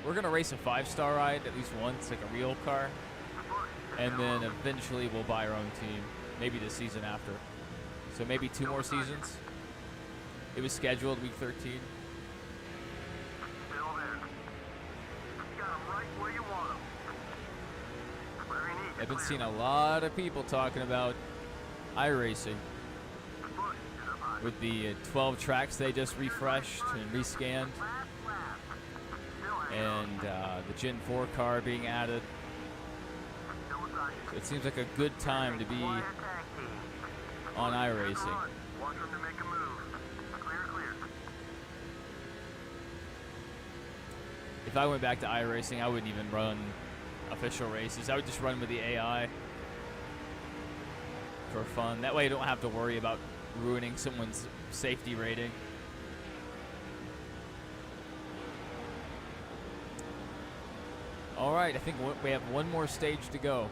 we're going to race a 5-star ride at least once, like a real car, and then eventually we'll buy our own team, maybe the season after. So maybe 2 more seasons. It was scheduled week 13. Still there. You got 'em right where you want 'em. Whatever you need. I've been seeing a lot of people talking about iRacing Push. Get up high. with the 12 tracks they just refreshed and rescanned, Last lap. Still hanging on. and the Gen 4 car being added. Still beside you. So it seems like a good time to be Quiet tag team. on iRacing. Watch them to make a move. Clear, clear. If I went back to iRacing, I wouldn't even run official races. I would just run with the AI for fun. That way you don't have to worry about ruining someone's safety rating. All right, I think we have one more stage to go.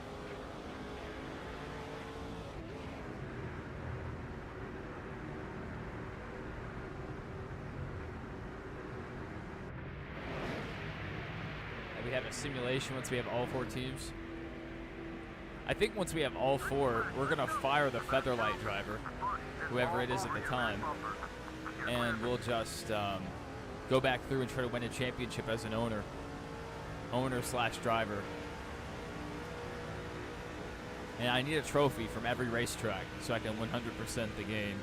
And we have a simulation once we have all 4 teams. I think once we have all 4, we're going to fire the Featherlight driver, whoever it is at the time, and we'll just go back through and try to win a championship as an owner/driver. And I need a trophy from every racetrack so I can 100% the game.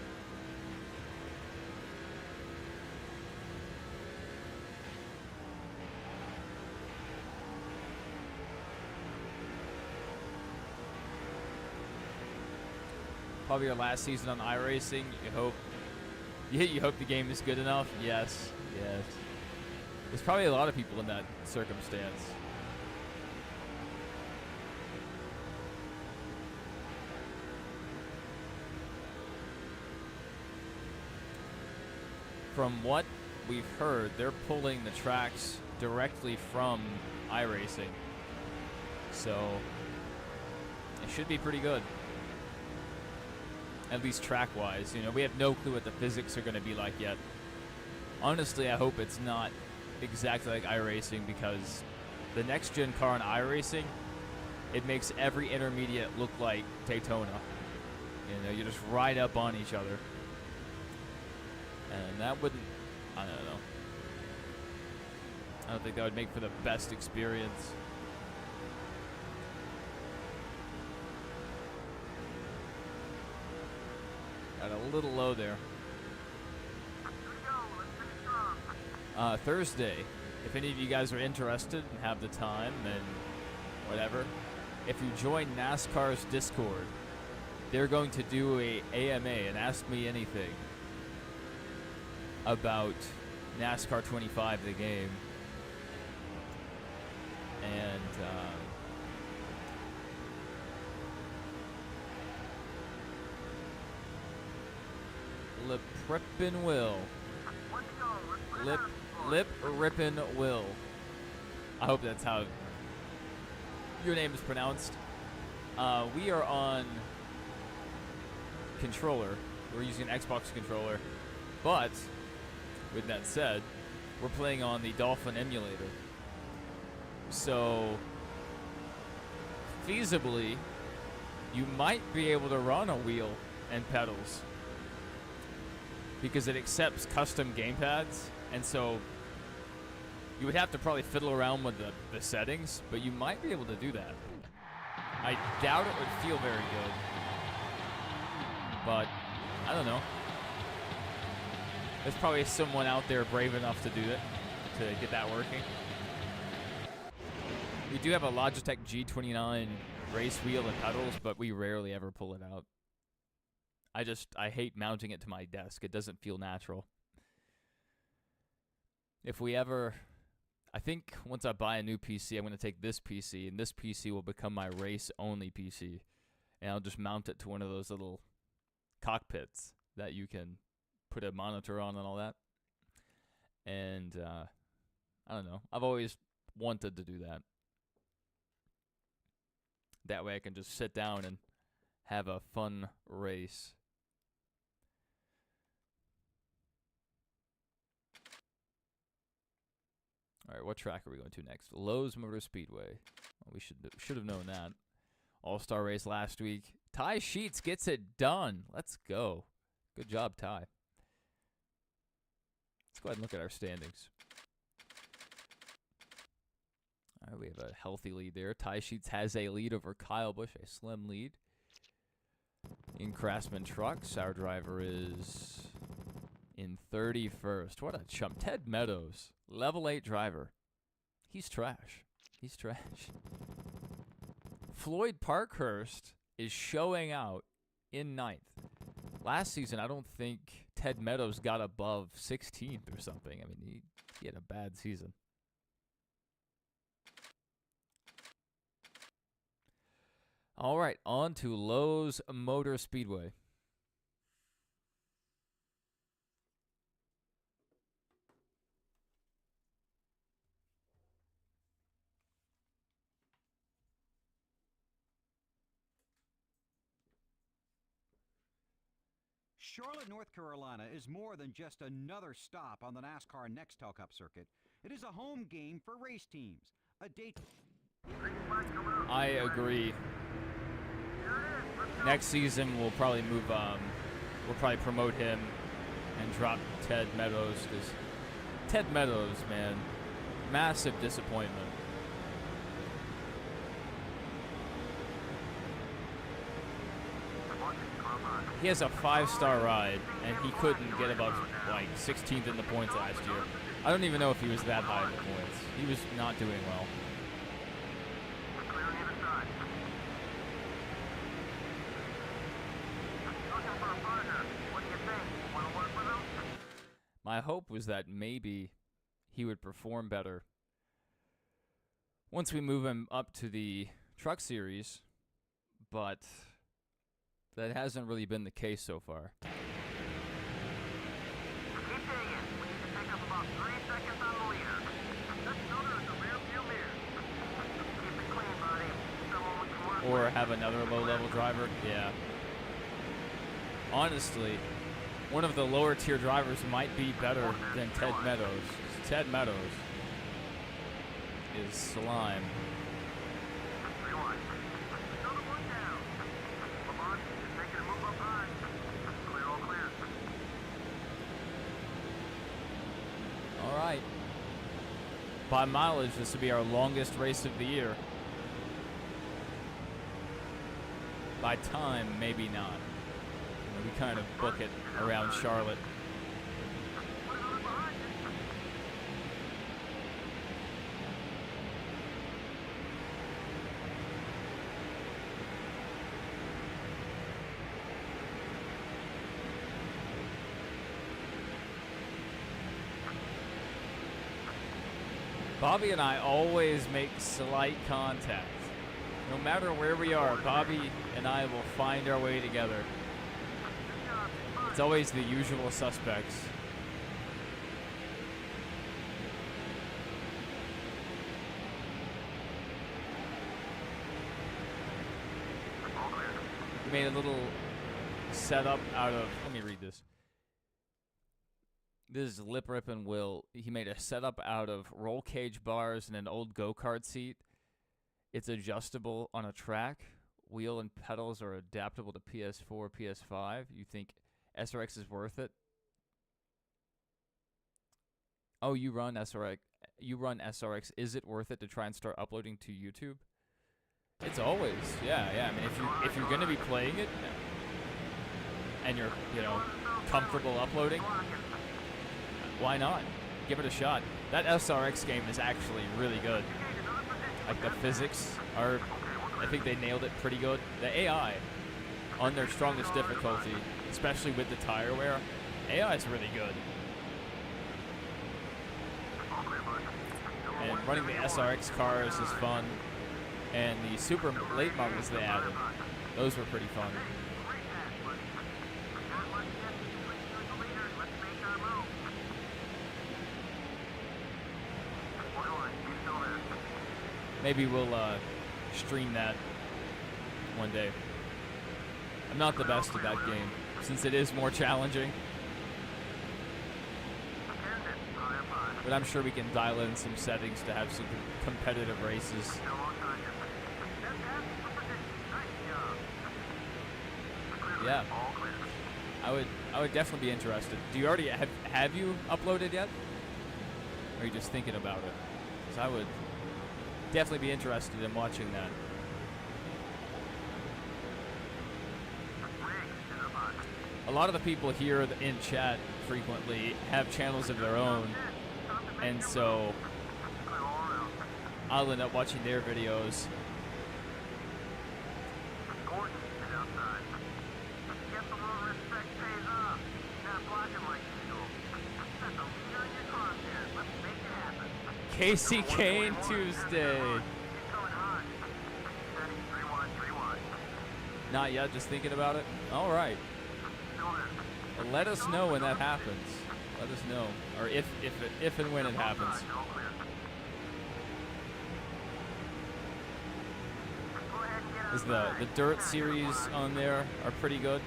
Probably your last season on iRacing. You hope the game is good enough. Yes. There's probably a lot of people in that circumstance. From what we've heard, they're pulling the tracks directly from iRacing. So it should be pretty good. At least track-wise. We have no clue what the physics are going to be like yet. Honestly, I hope it's not exactly like iRacing, because the next-gen car on iRacing, it makes every intermediate look like Daytona. You know, you just ride up on each other. And that wouldn't, I don't know. I don't think that would make for the best experience. Got a little low there. Thursday, if any of you guys are interested and have the time and whatever, if you join NASCAR's Discord, they're going to do a AMA, an Ask Me Anything, about NASCAR 25, the game. And Lip Rippin' Will. Lip Rippin' Will. I hope that's how your name is pronounced. We are on controller. We're using an Xbox controller. But, with that said, we're playing on the Dolphin emulator. So, feasibly, you might be able to run a wheel and pedals. Because it accepts custom gamepads. And so, you would have to probably fiddle around with the settings, but you might be able to do that. I doubt it would feel very good. But, I don't know. There's probably someone out there brave enough to do it, to get that working. We do have a Logitech G29 race wheel and pedals, but we rarely ever pull it out. I hate mounting it to my desk. It doesn't feel natural. If we ever, I think once I buy a new PC, I'm going to take this PC, and this PC will become my race-only PC. And I'll just mount it to one of those little cockpits that you can put a monitor on and all that. And, I don't know. I've always wanted to do that. That way I can just sit down and have a fun race. All right, what track are we going to next? Lowe's Motor Speedway. Well, we should have known that. All-Star race last week. Ty Sheets gets it done. Let's go. Good job, Ty. Let's go ahead and look at our standings. All right, we have a healthy lead there. Ty Sheets has a lead over Kyle Busch, a slim lead. In Craftsman Trucks, our driver is in 31st. What a chump. Ted Meadows, level 8 driver. He's trash. He's trash. Floyd Parkhurst is showing out in 9th. Last season, I don't think Ted Meadows got above 16th or something. I mean, he had a bad season. All right, on to Lowe's Motor Speedway. Charlotte, North Carolina is more than just another stop on the NASCAR Nextel Cup circuit. It is a home game for race teams. A date. I agree. Next season we'll probably move. We'll probably promote him and drop Ted Meadows, because Ted Meadows, man, massive disappointment. He has a 5-star ride, and he couldn't get above, like, 16th in the points last year. I don't even know if he was that high in the points. He was not doing well. My hope was that maybe he would perform better once we move him up to the Truck Series, but that hasn't really been the case so far. Keep digging. We need to pick up about 3 seconds on the leader. This shoulder is a rear view mirror. Keep it clean, buddy. Someone we can work Or with. have another low-level driver. Yeah. Honestly, one of the lower-tier drivers might be better than Ted Meadows. Ted Meadows is slime. Rewind. Another one down. Lamont is making a move up By mileage, this would be our longest race of the year. By time, maybe not. We kind of book it around Charlotte. Bobby and I always make slight contact. No matter where we are, Bobby and I will find our way together. It's always the usual suspects. We made a little setup out of, let me read this. This is Lip Rip and Will. He made a setup out of roll cage bars and an old go-kart seat. It's adjustable on a track. Wheel and pedals are adaptable to PS4, PS5. You think SRX is worth it? Oh, you run SRX. You run SRX. Is it worth it to try and start uploading to YouTube? It's always, yeah. I mean, if you're gonna be playing it, and you're comfortable uploading, why not? Give it a shot. That SRX game is actually really good. Like the physics are, I think they nailed it pretty good. The AI on their strongest difficulty, especially with the tire wear, AI is really good. And running the SRX cars is fun. And the super late models they added, those were pretty fun. Maybe we'll stream that one day. I'm not the best at that game, since it is more challenging. But I'm sure we can dial in some settings to have some competitive races. Yeah, I would definitely be interested. Do you already have you uploaded yet? Or are you just thinking about it? Because I would definitely be interested in watching that. A lot of the people here in chat frequently have channels of their own, and so I'll end up watching their videos. Casey Kane Tuesday. Not yet, just thinking about it? All right. Well, let us know when that happens. Let us know. Or if and when it happens. The Dirt series on there are pretty good.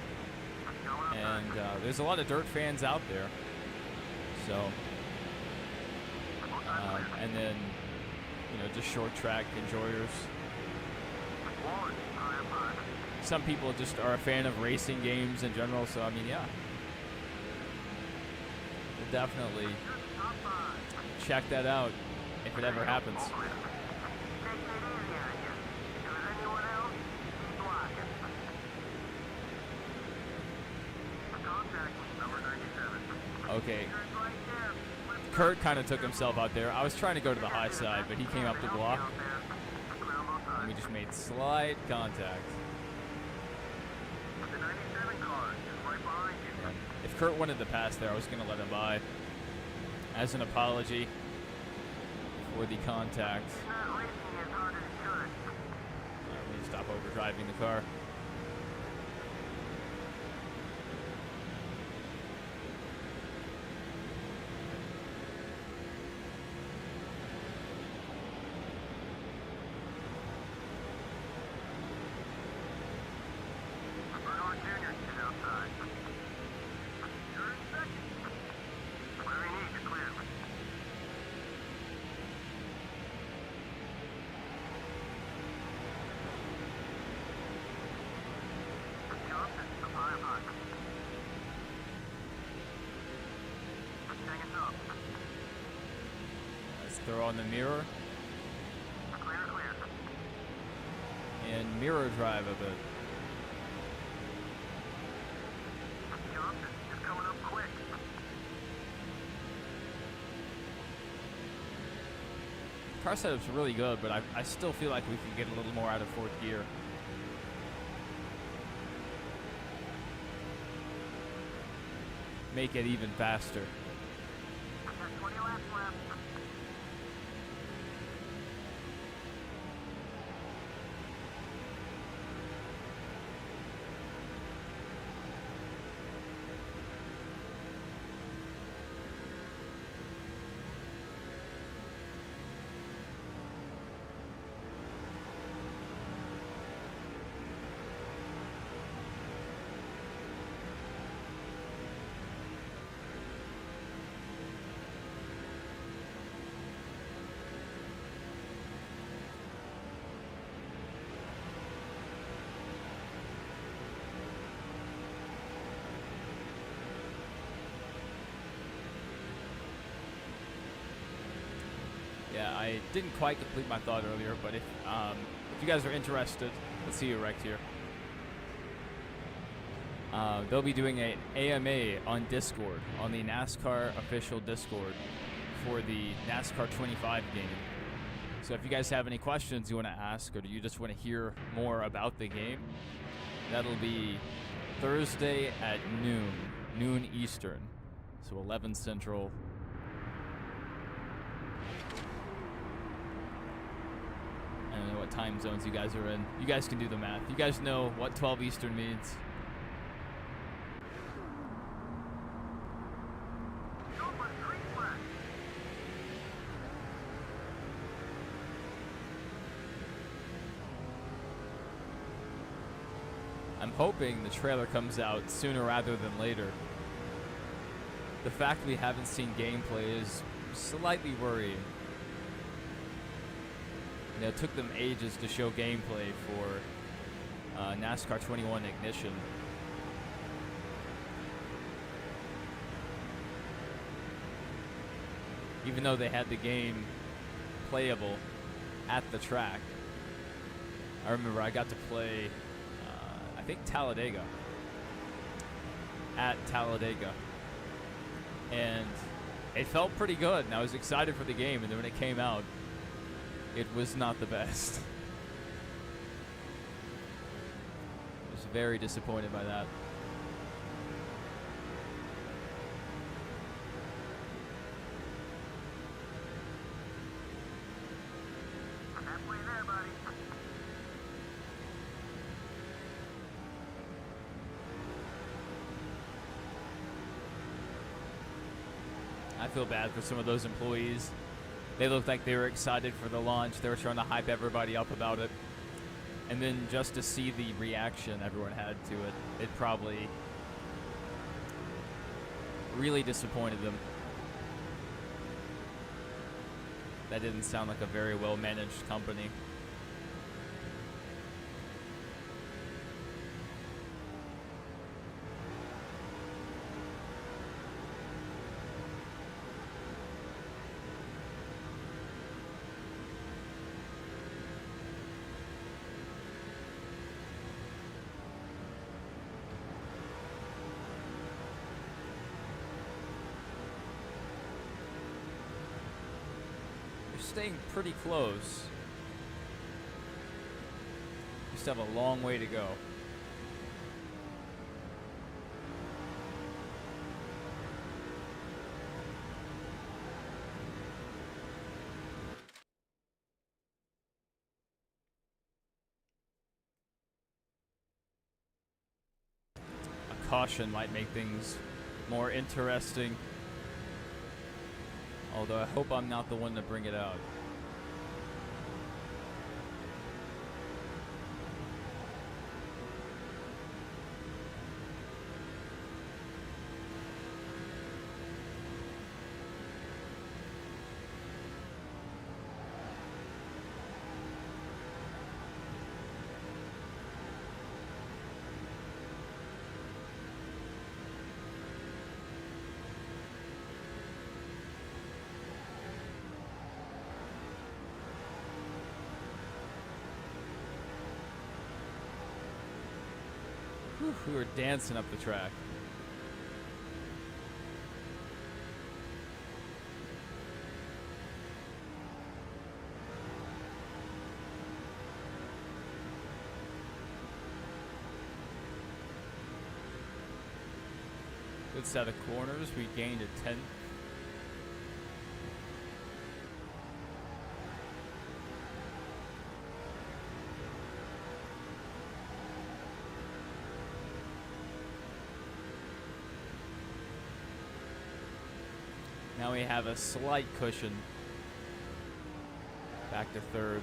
And there's a lot of Dirt fans out there. So... and then, just short track enjoyers. Some people just are a fan of racing games in general, so I mean, yeah. We'll definitely check that out if it ever happens. Okay. Kurt kind of took himself out there. I was trying to go to the high side, but he came up to block. And we just made slight contact. And if Kurt wanted to pass there, I was going to let him by. As an apology for the contact. Let me stop overdriving the car. Let's throw on the mirror Clear, clear. and mirror drive a bit. Jump is coming up quick. Car setup's really good, but I still feel like we could get a little more out of fourth gear. Make it even faster. Got 20 laps left. Yeah, I didn't quite complete my thought earlier, but if you guys are interested, let's see you wrecked here. They'll be doing an AMA on Discord, on the NASCAR official Discord for the NASCAR 25 game. So if you guys have any questions you want to ask, or do you just want to hear more about the game, that'll be Thursday at noon Eastern, so 11 Central. I don't know what time zones you guys are in. You guys can do the math. You guys know what 12 Eastern means. I'm hoping the trailer comes out sooner rather than later. The fact we haven't seen gameplay is slightly worrying. You know, it took them ages to show gameplay for NASCAR 21 Ignition. Even though they had the game playable at the track. I remember I got to play, I think Talladega. At Talladega. And it felt pretty good, and I was excited for the game, and then when it came out, it was not the best. I was very disappointed by that. Halfway there, buddy. I feel bad for some of those employees. They looked like they were excited for the launch. They were trying to hype everybody up about it. And then just to see the reaction everyone had to it, it probably really disappointed them. That didn't sound like a very well managed company. Staying pretty close. We still have a long way to go. A caution might make things more interesting. Although I hope I'm not the one to bring it out. Whew, we were dancing up the track. Good set of corners. We gained a 10th. Now we have a slight cushion. Back to third.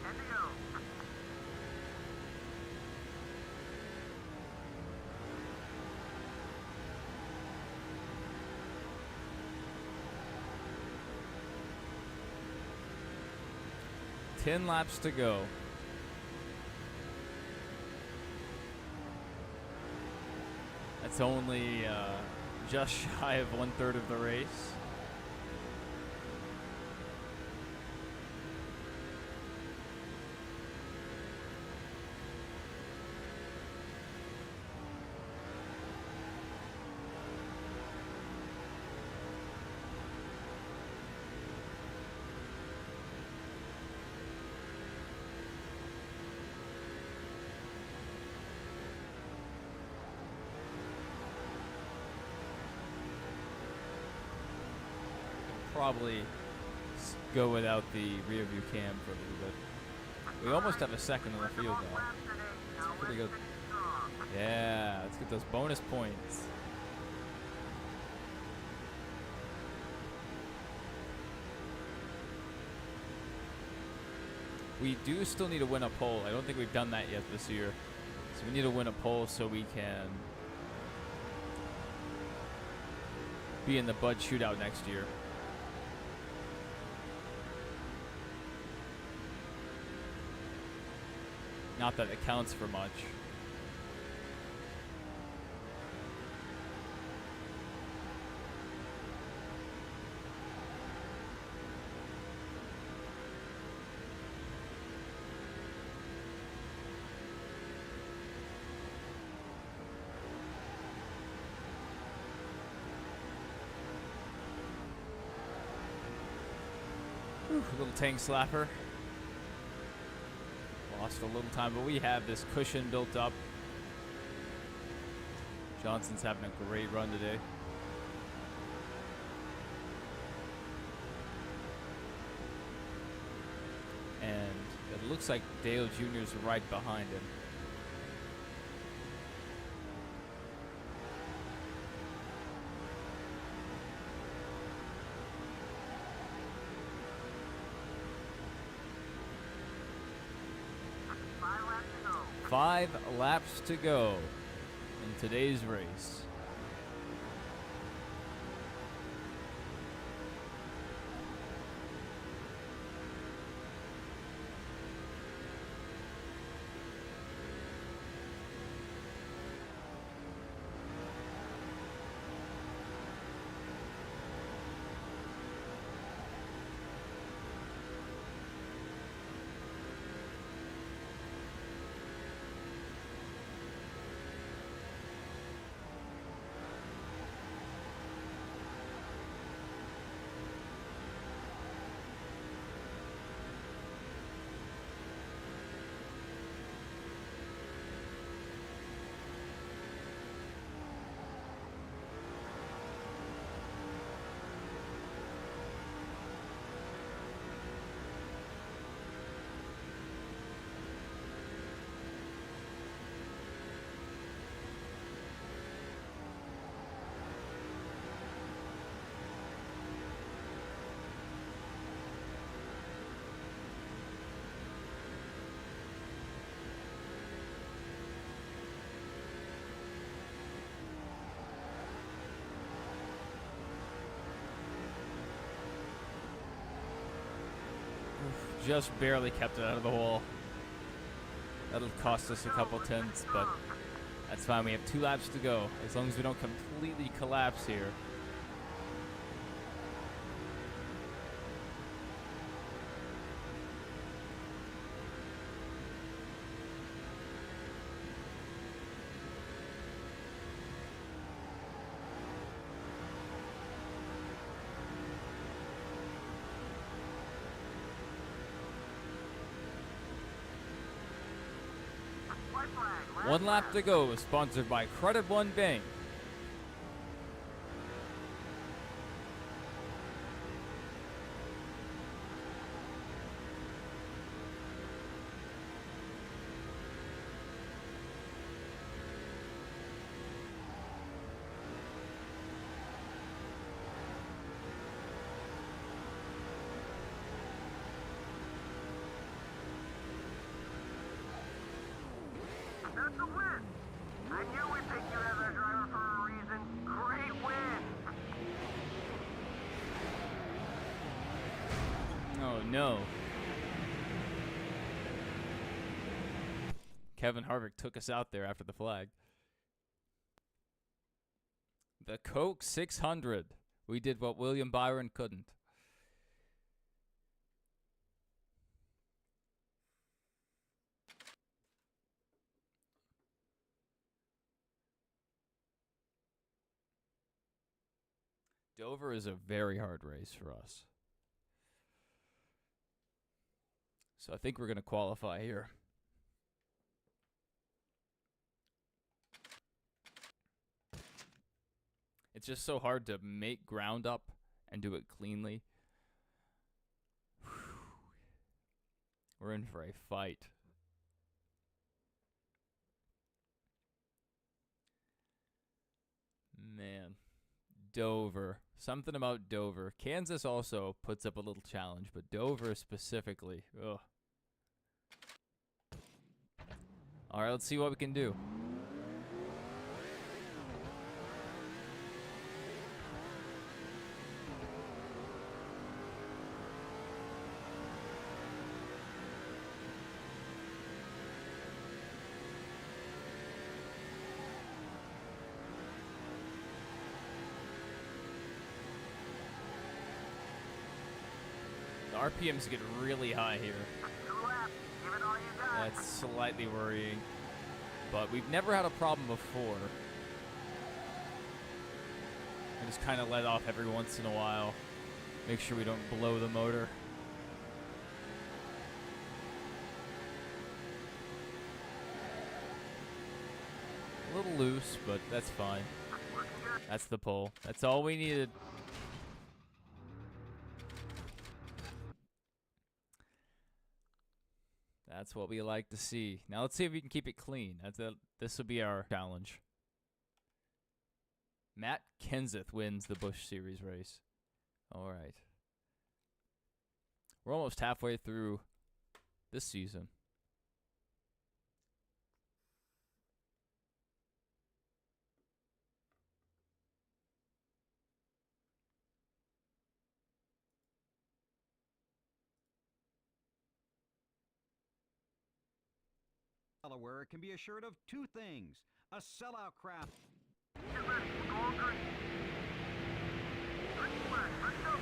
And to go. Ten laps to go. That's only just shy of 1/3 of the race. Probably go without the rear view cam for a little bit. We almost have a second on the field now. It's pretty good. Yeah, let's get those bonus points. We do still need to win a pole. I don't think we've done that yet this year. So we need to win a pole so we can be in the Bud Shootout next year. Not that it counts for much. Whew, a little tank slapper. Lost a little time, but we have this cushion built up. Johnson's having a great run today. And it looks like Dale Jr.'s right behind him. Five laps to go in today's race. Just barely kept it out of the hole. That'll cost us a couple tenths, but that's fine. We have 2 laps to go. As long as we don't completely collapse here. White flag. 1 lap to go, sponsored by Credit One Bank. That's a win. I knew we'd pick you as our driver for a reason. Great win. Oh no. Kevin Harvick took us out there after the flag. The Coke 600. We did what William Byron couldn't. Dover is a very hard race for us. So I think we're going to qualify here. It's just so hard to make ground up and do it cleanly. We're in for a fight. Man. Dover. Something about Dover. Kansas also puts up a little challenge, but Dover specifically. Ugh. All right, let's see what we can do. RPMs get really high here. 2 laps. Give it all you got. That's slightly worrying. But we've never had a problem before. I just kind of let off every once in a while. Make sure we don't blow the motor. A little loose, but that's fine. That's the pole. That's all we needed. That's what we like to see. Now let's see if we can keep it clean. This will be our challenge. Matt Kenseth wins the Busch Series race. All right. We're almost halfway through this season. Delaware can be assured of 2 things: a sellout crowd. Get ready. Go on green. Green flag. Let's go.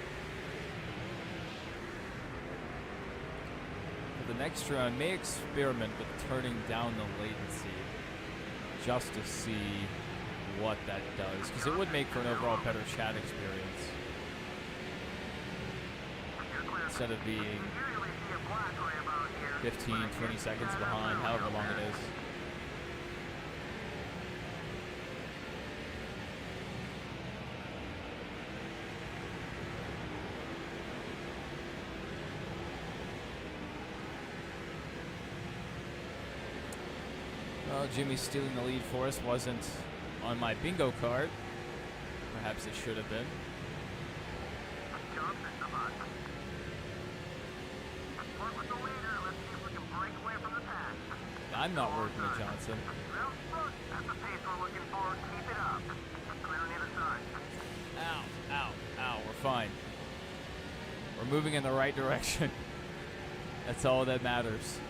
For the next round, I may experiment with turning down the latency just to see what that does, because it would make for an overall better chat experience instead of being Usually see a black right about here. 15, 20 seconds behind, however long it is. Well, Jimmy's stealing the lead for us. Wasn't on my bingo card. Perhaps it should have been. Johnson, come on. Work with the leader. Let's see if we can break away from the pack. I'm not working with Johnson. Well, look, that's the pace we're looking for. Keep it up. Clear on the other side. Ow, ow, ow. We're fine. We're moving in the right direction. That's all that matters.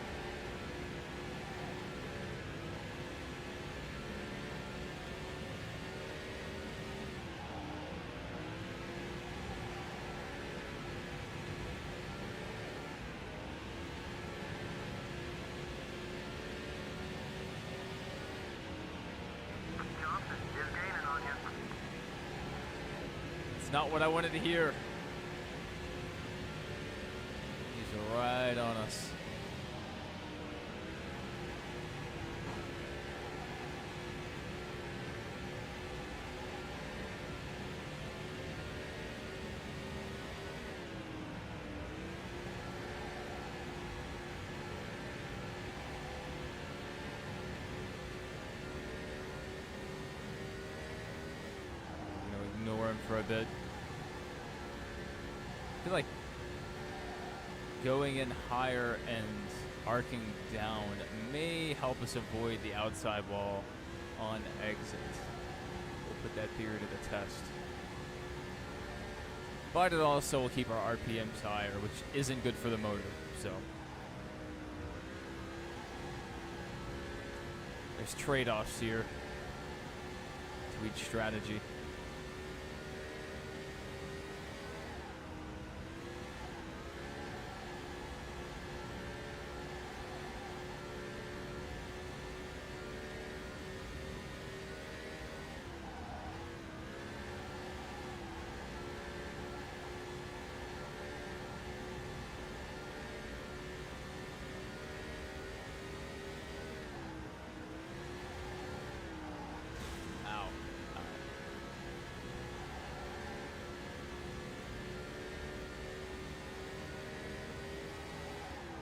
Johnson is gaining on you. It's not what I wanted to hear. He's right on us. Ignore him for a bit. I feel like going in higher and arcing down may help us avoid the outside wall on exit. We'll put that theory to the test. But it also will keep our RPMs higher, which isn't good for the motor, so. There's trade-offs here to each strategy.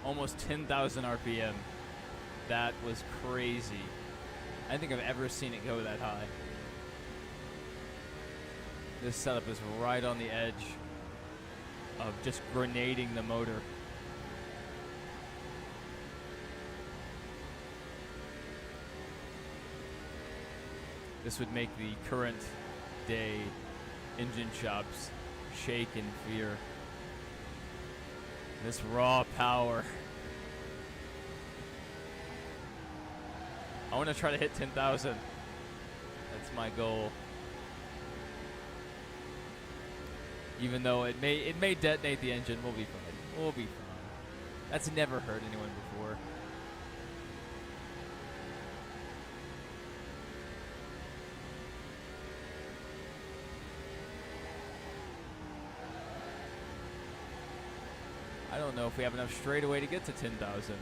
Almost 10,000 RPM. That was crazy. I don't think I've ever seen it go that high. This setup is right on the edge of just grenading the motor. This would make the current day engine shops shake in fear. This raw power. I want to try to hit 10,000. That's my goal. Even though it may detonate the engine, we'll be fine. We'll be fine. That's never hurt anyone before. I don't know if we have enough straightaway to get to 10,000.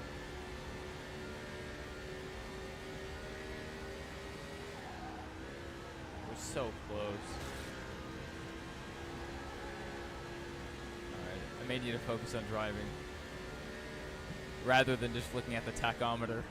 We're so close. Alright, I may need to focus on driving rather than just looking at the tachometer.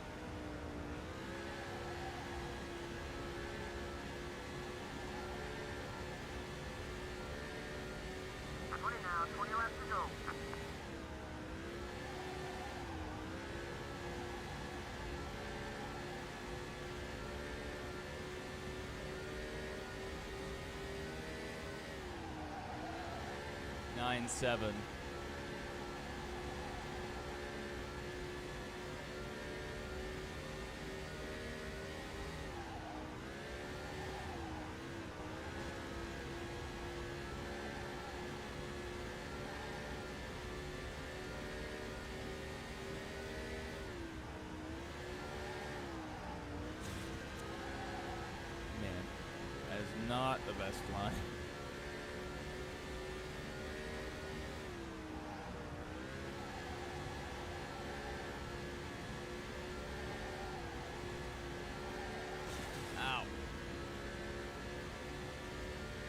Nine, 7. Man, that is not the best line.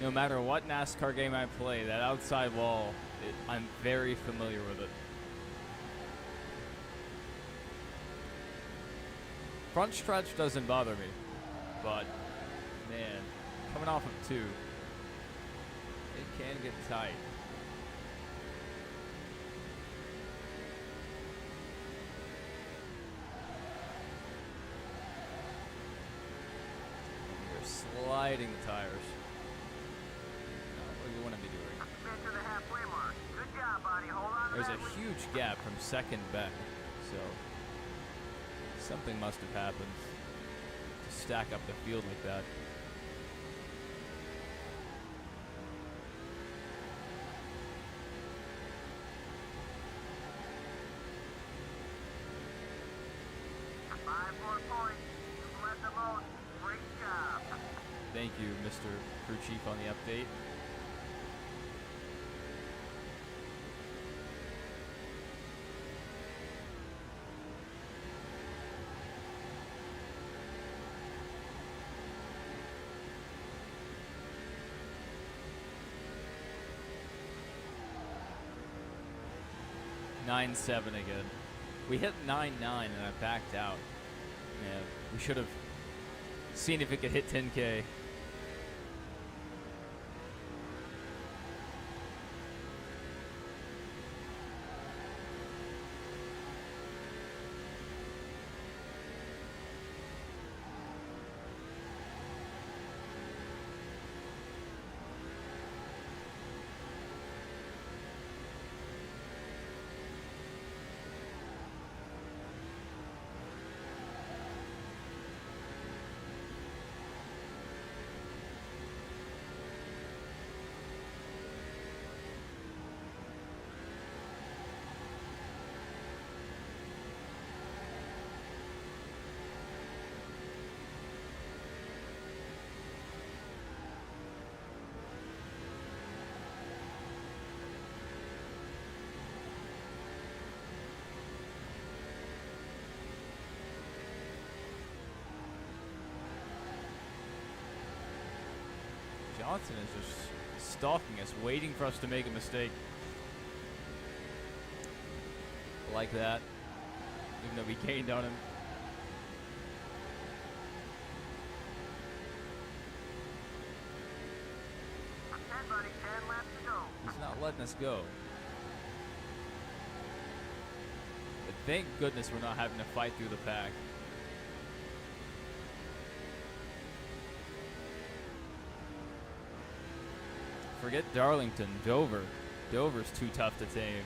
No matter what NASCAR game I play, that outside wall, I'm very familiar with it. Front stretch doesn't bother me, but man, coming off of 2, it can get tight. You're sliding the tires. What do you want to be doing? Get to the halfway mark. Good job, buddy. Hold on There's a huge gap from second back, so something must have happened to stack up the field like that. Five more points. You've led the most. Great job. Thank you, Mr. Crew Chief, on the update. (9-7) again. We hit 9-9 and I backed out. Yeah, we should have seen if it could hit 10K. Johnson is just stalking us, waiting for us to make a mistake. Like that. Even though we gained on him. Buddy, 10 laps to go. He's not letting us go. But thank goodness we're not having to fight through the pack. Forget Darlington, Dover. Dover's too tough to tame.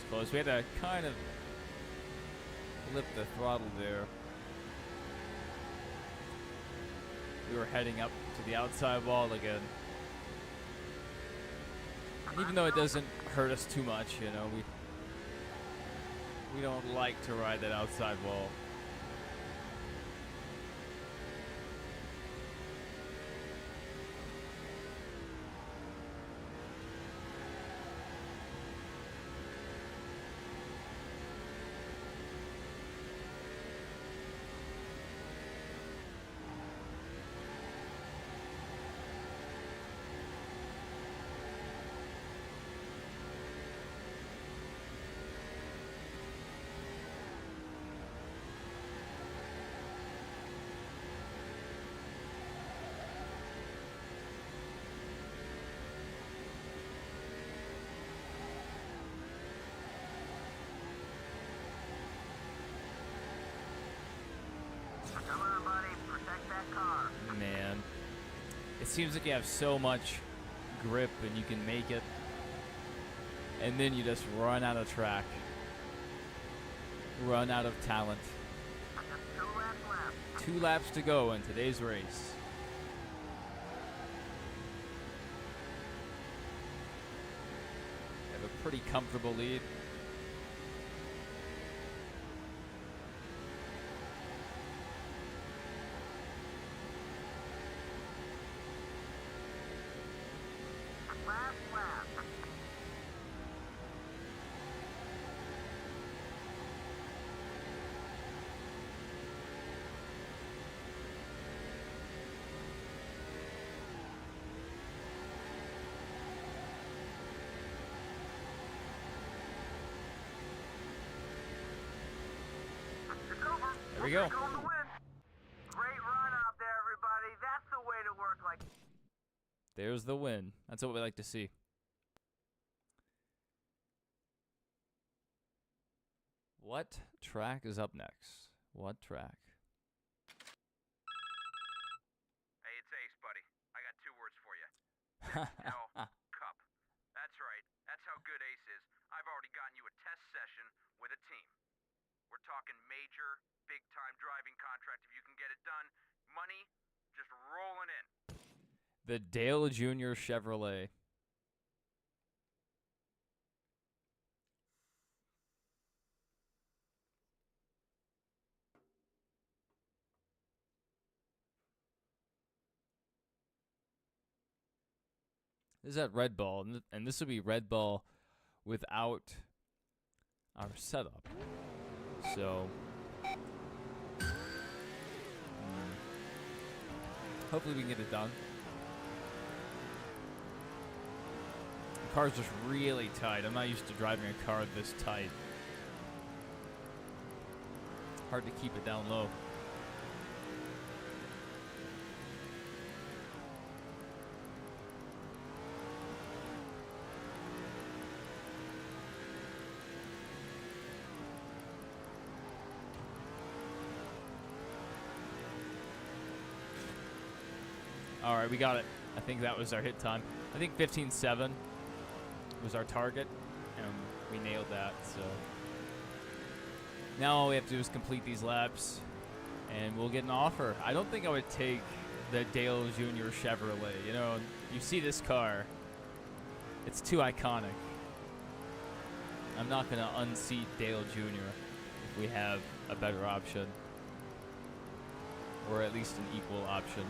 Close. We had to kind of flip the throttle there. We were heading up to the outside wall again. And even though it doesn't hurt us too much, you know, we don't like to ride that outside wall. Come on, buddy. Protect that car. Man. It seems like you have so much grip and you can make it. And then you just run out of track. Run out of talent. 2 laps left. 2 laps to go in today's race. Have a pretty comfortable lead. Last lap. It's over. There we go. Going to win. Great run out there, everybody. That's the way to work like. There's the win. That's what we like to see. What track is up next? What track? Hey, it's Ace, buddy. I got 2 words for you. Cup. That's right. That's how good Ace is. I've already gotten you a test session with a team. We're talking major, big-time driving contract if you can get it done. Money just rolling in. The Dale Jr. Chevrolet. This is at Red Ball, and this will be Red Ball without our setup. So, hopefully we can get it done. The car's just really tight. I'm not used to driving a car this tight. Hard to keep it down low. All right, we got it. I think that was our hit time. I think 15.7 was our target, and we nailed that. So now all we have to do is complete these laps, and we'll get an offer. I don't think I would take the Dale Jr. Chevrolet. You know, you see this car, it's too iconic. I'm not going to unseat Dale Jr. if we have a better option, or at least an equal option.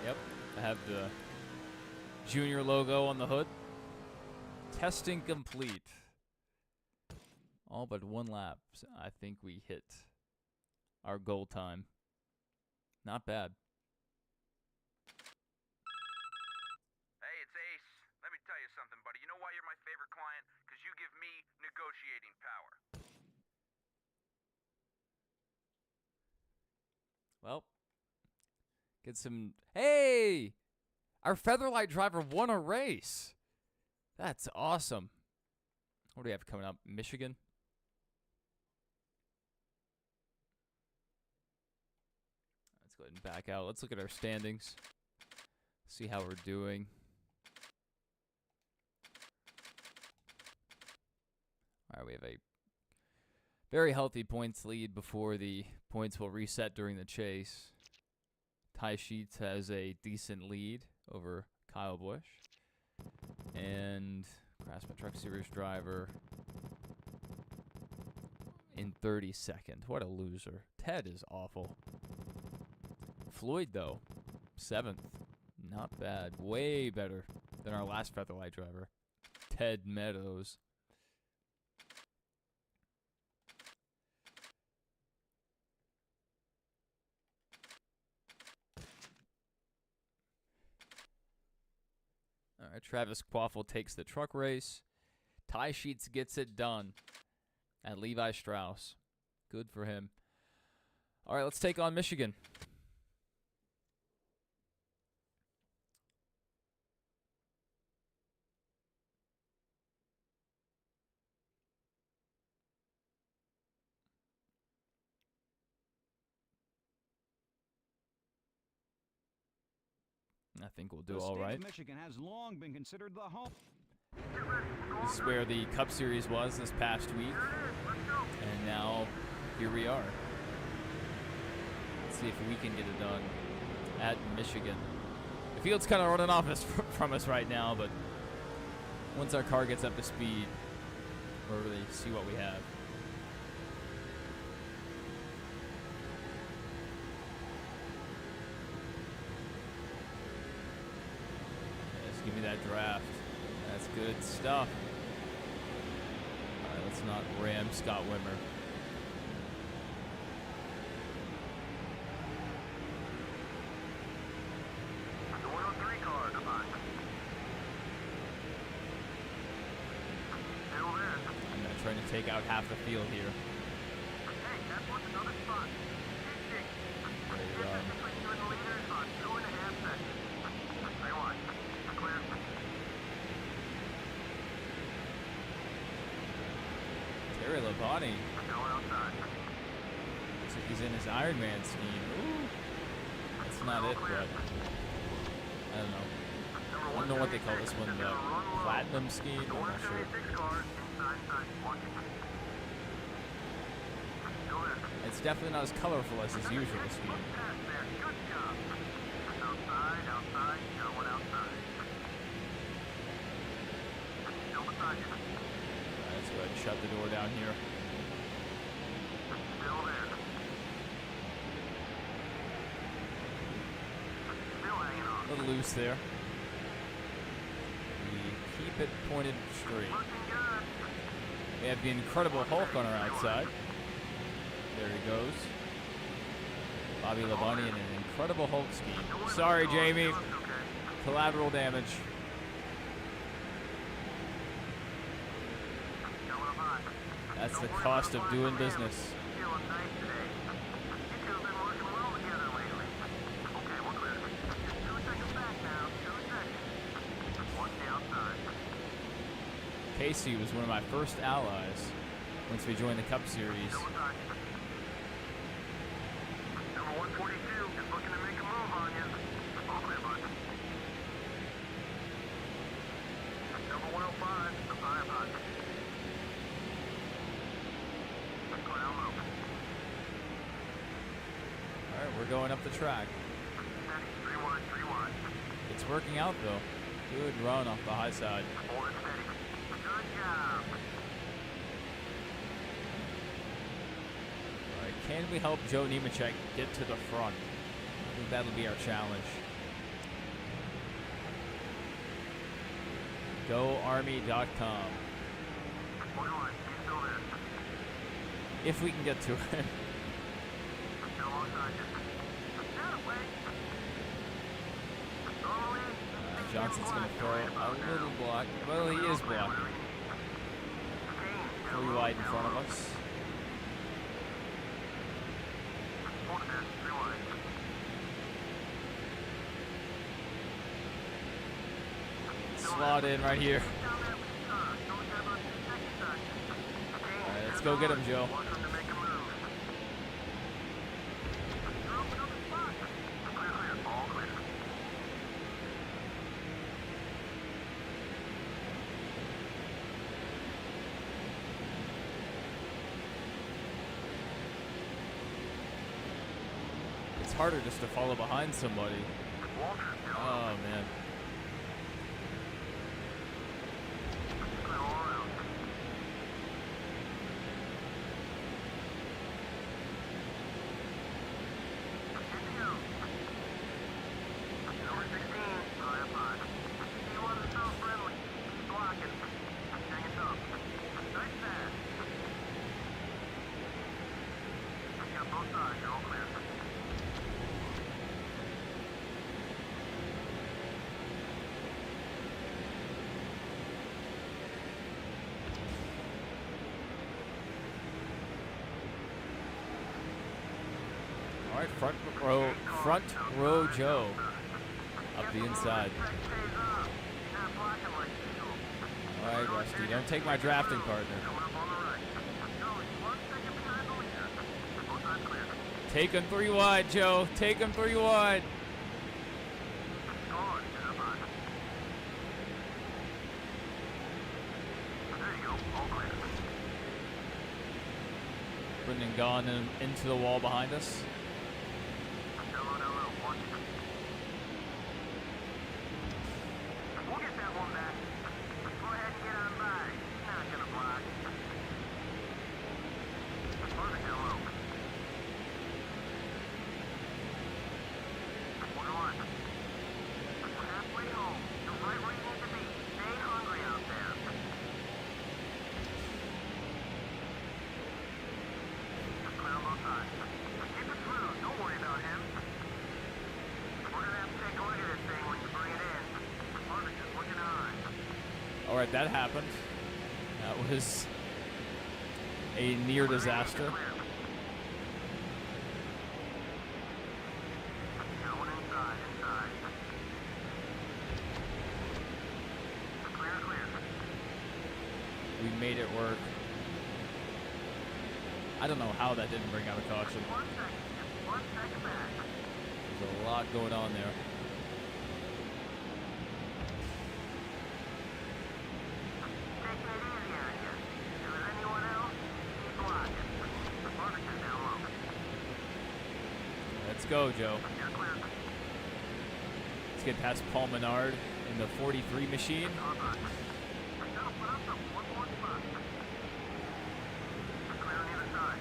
Yep, I have the Junior logo on the hood. Testing complete. All but 1 lap. So I think we hit our goal time. Not bad. Hey, it's Ace. Let me tell you something, buddy. You know why you're my favorite client? Because you give me negotiating power. Well, get some. Hey! Our Featherlight driver won a race. That's awesome. What do we have coming up? Michigan? Let's go ahead and back out. Let's look at our standings. See how we're doing. All right, we have a very healthy points lead before the points will reset during the chase. Ty Sheets has a decent lead over Kyle Busch. And Craftsman Truck Series driver in 32nd. What a loser. Ted is awful. Floyd, though, 7th. Not bad. Way better than our last Featherlight driver, Ted Meadows. All right, Travis Quaffle takes the truck race. Ty Sheets gets it done at Levi Strauss. Good for him. All right, let's take on Michigan. I think we'll do The all state right. of Michigan has long been considered the home. This is where the Cup Series was this past week. And now, here we are. Let's see if we can get it done at Michigan. The field's kind of running off us from us right now, but once our car gets up to speed, we'll really see what we have. Yes, give me that draft. That's good stuff. All right, let's not ram Scott Wimmer. The 103 car, goodbye. Still there. I'm going to try to take out half the field here. Hey, that's what's another spot. Dig. There you go. Distance between you and the leaders on 2.5 seconds. Say what? Clear. Terry Labonte. Going outside. Looks like he's in his Iron Man scheme. Ooh. That's not it, but I don't know. I don't know what they call this one, the Platinum scheme. The I'm not sure. 176 car inside side. Watching. Still there. It's definitely not as colorful as his usual scheme. Look past there. Good job. Outside, outside, going outside. Still beside you. Let's go ahead and shut the door down here. Still there. Still hanging on. A little loose there. We keep it pointed straight. Looking good. We have the Incredible Hulk on our outside. There he goes. Bobby Labonte in an Incredible Hulk scheme. Sorry, Jamie. Looks okay. Collateral damage. Going up high. That's the cost of doing business. Feeling nice today. You two have been working well together lately. Okay, we're clear. Just 2 seconds back now. 2 seconds. Watch the outside. Casey was one of my first allies once we joined the Cup Series. Still beside you. Number 142 is looking to make a move on you. All clear, bud. Number 105, the fire hot. Ground low. All right, we're going up the track. Steady. 3 wide, 3 wide. It's working out, though. Good run off the high side. Hold it steady. Good job. All right, can we help Joe Nemechek get to the front? I think that'll be our challenge. GoArmy.com. 21, he's still there. If we can get to it. Still alongside you. That way. Normally, Johnson's going to throw a little block. Well, he is blocking. 3 wide in front of us. Hold it there. 3 wide. Slot in right here. Down there with the car. Only got about 2 seconds on you. All right, let's go get him, Joe. Watch him to make a move. You're open on the spot. Clear, clear. All clear. It's harder just to follow behind somebody. Walter, still Oh, man. clear all around. Good to go. Number 16, high up high. He wasn't so friendly. He's blocking. Hang it up. Nice pass. You got both sides. You're all clear. row Joe up the inside. All right, Rusty, don't take my drafting partner. Take him 3 wide, Joe. Take him 3 wide. Brendan gone into the wall behind us. We'll get that one back. Go ahead and get on by. Not gonna block. Perfect, hello. 1-1. We're halfway home. You're right where you need to be. Stay hungry out there. Just clear on both sides. Keep it smooth. Don't worry about him. We're gonna have to take a look at this thing when you bring it in. Perfect, just looking on. All right, that happened. That was a near disaster. Going inside. Clear. We made it work. I don't know how that didn't bring out a caution. 1 second. Just 1 second back. There's a lot going on there. Taking it easy on you. If there's anyone else, keep blocking. Perfect is down low. Let's go, Joe. You're clear. Let's get past Paul Menard in the 43 machine. Car box. Now put up the 1 more spot. Clear on the other side.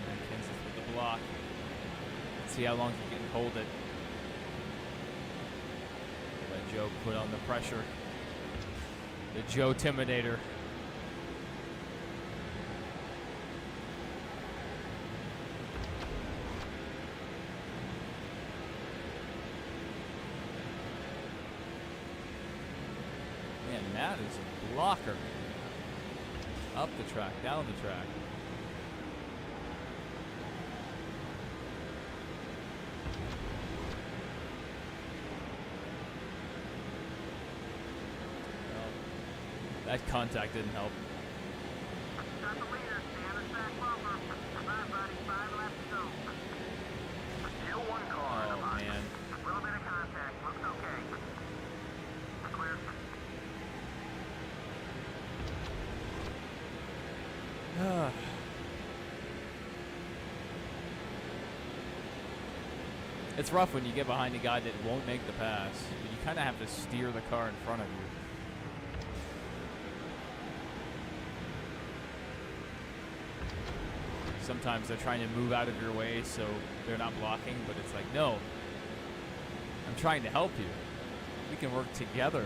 And Kansas with the block. Let's see how long he can hold it. Let Joe put on the pressure. The Joe Timidator. Man, Matt is a blocker. Up the track, down the track. Well, that contact didn't help. Got the leader. Stay on the track bumper. Bye, buddy. 5 laps to go. Still 1 car in the Oh, box. man. A little bit of contact. Looks okay. Clear. It's rough when you get behind a guy that won't make the pass. You kind of have to steer the car in front of you. Sometimes they're trying to move out of your way so they're not blocking, but it's like, no, I'm trying to help you. We can work together.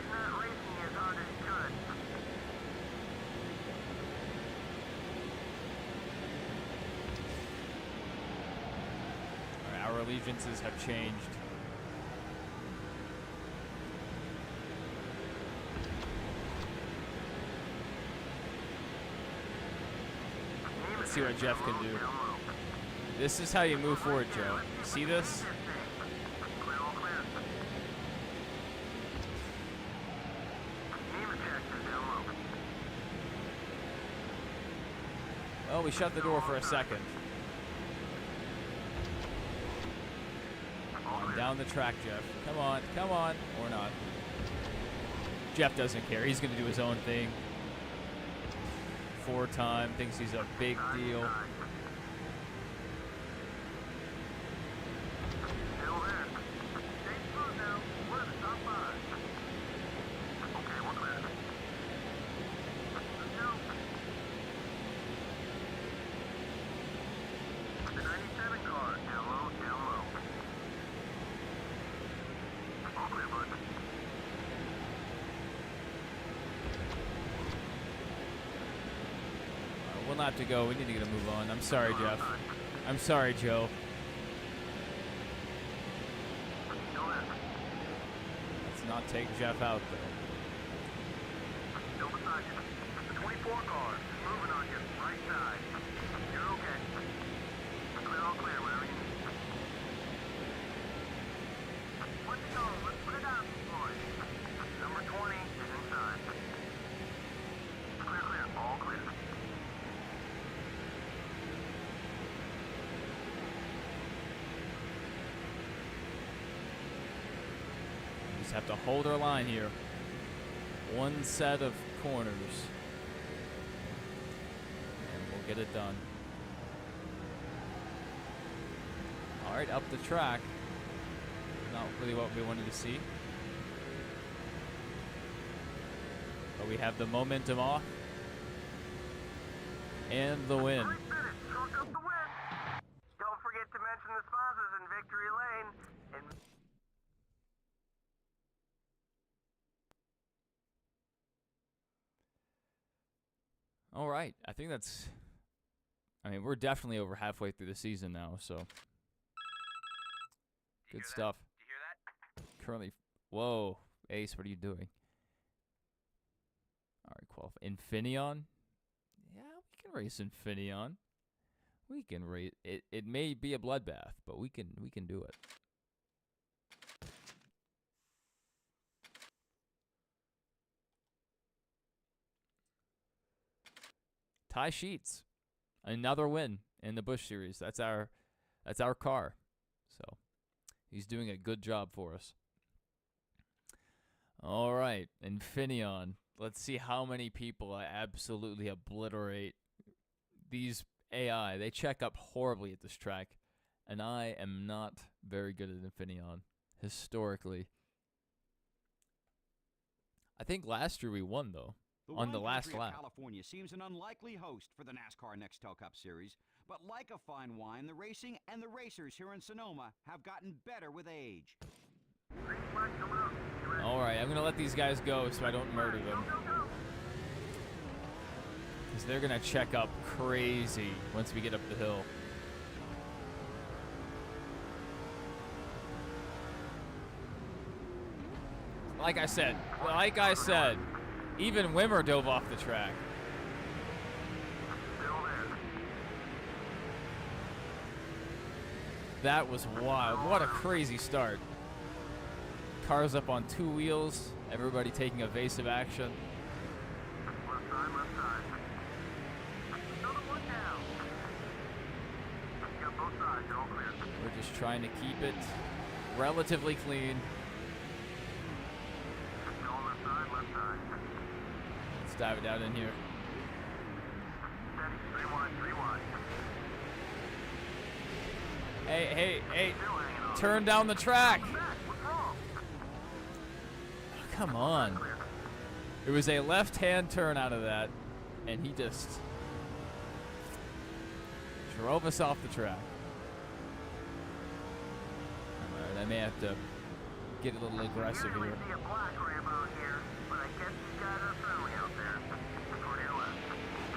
He's not racing as hard as he could. All right, our allegiances have changed. Let's see what Jeff can do. This is how you move forward, Joe. You see this? Clear, all clear. Name check is down low. Well, we shut the door for a second. On down the track, Jeff. Come on, come on. Or not. Jeff doesn't care. He's going to do his own thing. 4-time. Thinks he's a big deal. Still there. Stay smooth now. We're in the top 5. Okay, we're clear. Let's go. The 97 car, down low, down low. All clear, bud. lap to go. We need to get a move on. I'm sorry, Jeff. I'm sorry, Joe. Let's not take Jeff out, though. Still beside you. The 24 car is moving on you. Right side. You're okay. Clear, all clear, whatever you need. Where's it going? Let's put it out, boys. Number 20 is inside. Clear, clear, all clear. Just have to hold our line here. One set of corners. And we'll get it done. Alright, up the track. Not really what we wanted to see. But we have the momentum off. And the win. Great finish. Chalk up the win. Don't forget to mention the sponsors in Victory Lane. And All right. I think that's... I mean, we're definitely over halfway through the season now, so... Good stuff. you hear that? Currently... Whoa. Ace, what are you doing? All right, qualify. Infineon? Yeah, we can race Infineon. We can race... It may be a bloodbath, but we can do it. Ty Sheets, another win in the Busch Series. That's our car. So he's doing a good job for us. All right, Infineon. Let's see how many people I absolutely obliterate. These AI, they check up horribly at this track, and I am not very good at Infineon historically. I think last year we won though. On the wine last country of lap. California seems an unlikely host for the NASCAR Nextel Cup Series, but like a fine wine, the racing and the racers here in Sonoma have gotten better with age. Green flag coming up. You ready? All right, I'm going to let these guys go so I don't murder them. Go, go, go. Because they're going to check up crazy once we get up the hill. Like I said, even Wimmer dove off the track. Still there. That was wild. What a crazy start. Cars up on two wheels. Everybody taking evasive action. Left side, left side. Another one down. You got both sides, you're all clear. We're just trying to keep it relatively clean. Going left side, left side. Let's dive it down in here. Steady, 3 wide, 3 wide. Hey, Still hanging on. turn down the track. Back, what's wrong? Come on. Clear. It was a left-hand turn out of that, and he just drove us off the track. All right, I may have to get a little aggressive Usually here. see a black ramp out here, but I guess these guys are friendly out there. Toward your left.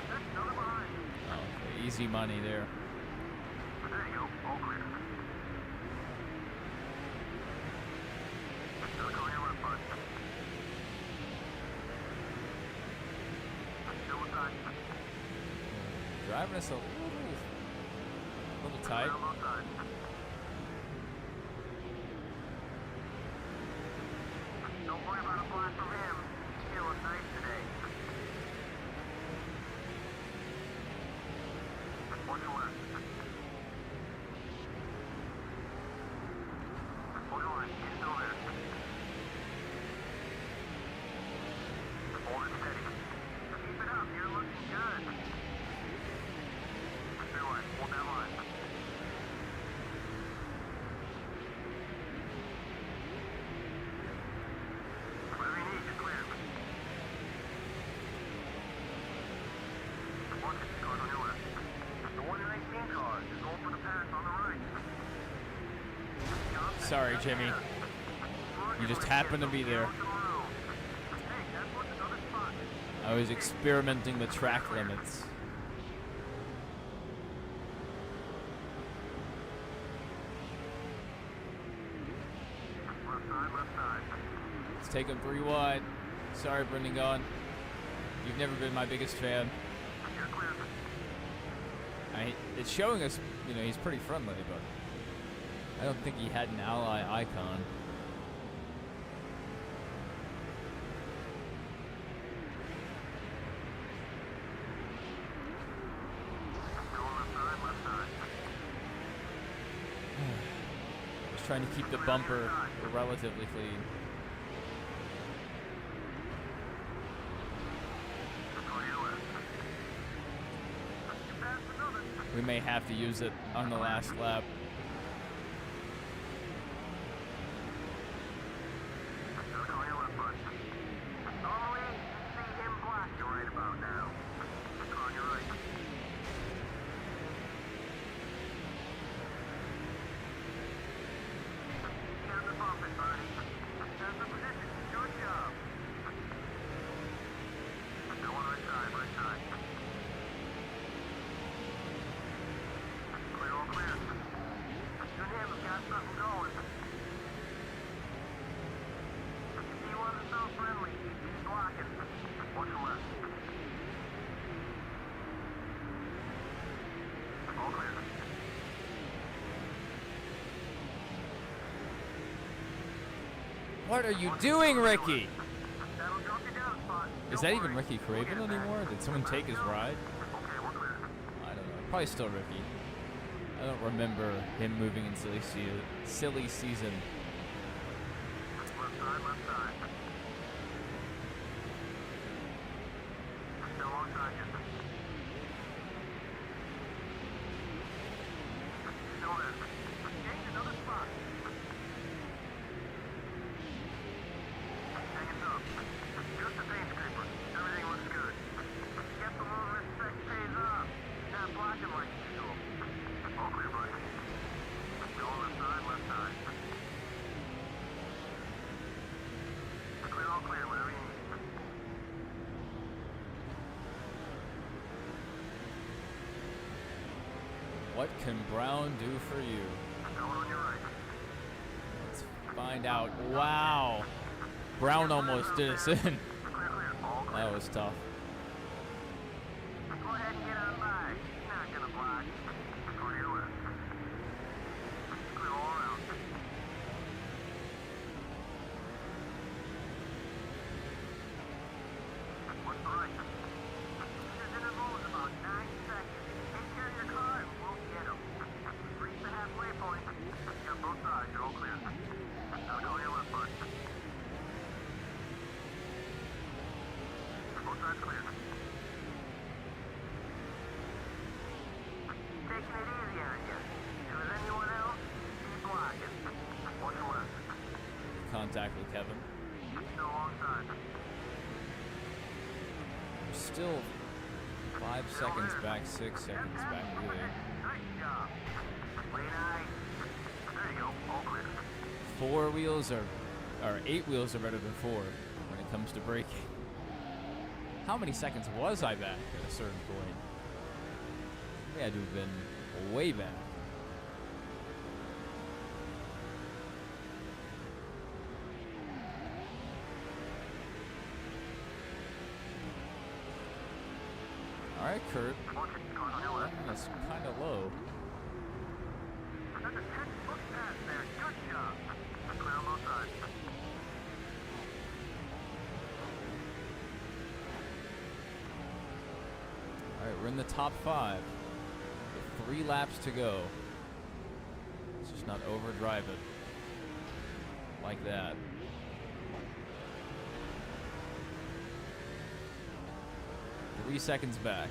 That's another behind. Okay, easy money there. There you go, all clear. Still going your left, bud. Still beside you. Driving us a little tight. Clear on both sides. Don't worry about a flag from him. He's feeling nice today. Watch your left. Hold your line. He's still there. Hold it steady. Keep it up. You're looking good. Stay line. Hold that line. Whatever you need, you're clear. Watch it. Cars on your left. The 119 car is going for the pass on the right. Johnson, Sorry, Jimmy. You just happened to be there. Hey, that's what's another spot. I was experimenting with track limits. left side. Let's take him 3 wide. Sorry, Brendan Gaughan. You've never been my biggest fan. You're clear. It's showing us, he's pretty friendly, but I don't think he had an ally icon. Just trying to keep the bumper relatively clean. We may have to use it on the last lap. Normally, you see him black right about now. On your right. You got the bump it, buddy. That's the position. Good job. Still on right side, right side. Clear, all clear. You and him have got something going. If he wasn't so friendly, he'd be blocking. Watch the left. All clear. What are you doing, Ricky? That'll drop you down a spot. Is that even Ricky Craven anymore? Did someone take his ride? Okay, we're clear. I don't know. Probably still Ricky. I don't remember him moving in silly season. Left side, left side. Still alongside you. Still there. Gained another spot. Hang it up. Just the paint scraper. Everything looks good. Get the little respect pays off. Not blocking like usual. All clear, buddy. Still left side, left side. Clear, all clear, whatever you need. What can Brown do for you? Still on your right. Let's find out. Wow. Brown almost did us in. Clear, clear. All clear. That was tough. Go ahead and get on by. He's not gonna block. Go to your left. Clear all around. What's the right? His interval is about 9 seconds. Take care of your car and we'll get him. Reach the halfway point. You got both sides. You're all clear. Now go to your left, bud. Both sides clear. Taking it easy on you. If there's anyone else, keep blocking. Watch the left. Contact with Kevin. Still alongside. Still 5 seconds back, 6 seconds back, really. Nice job. Lane eye. There you go. All clear. 4 wheels or 8 wheels are better than 4 when it comes to braking. How many seconds was I back at a certain point? I had to have been way back. All right, Kurt. Watch it. Cars on your left. That's kind of low. That's a 10-foot pass there. Good job. Clear on both sides. All right, we're in the top 5. With 3 laps to go. Let's just not overdrive it like that. Three seconds back.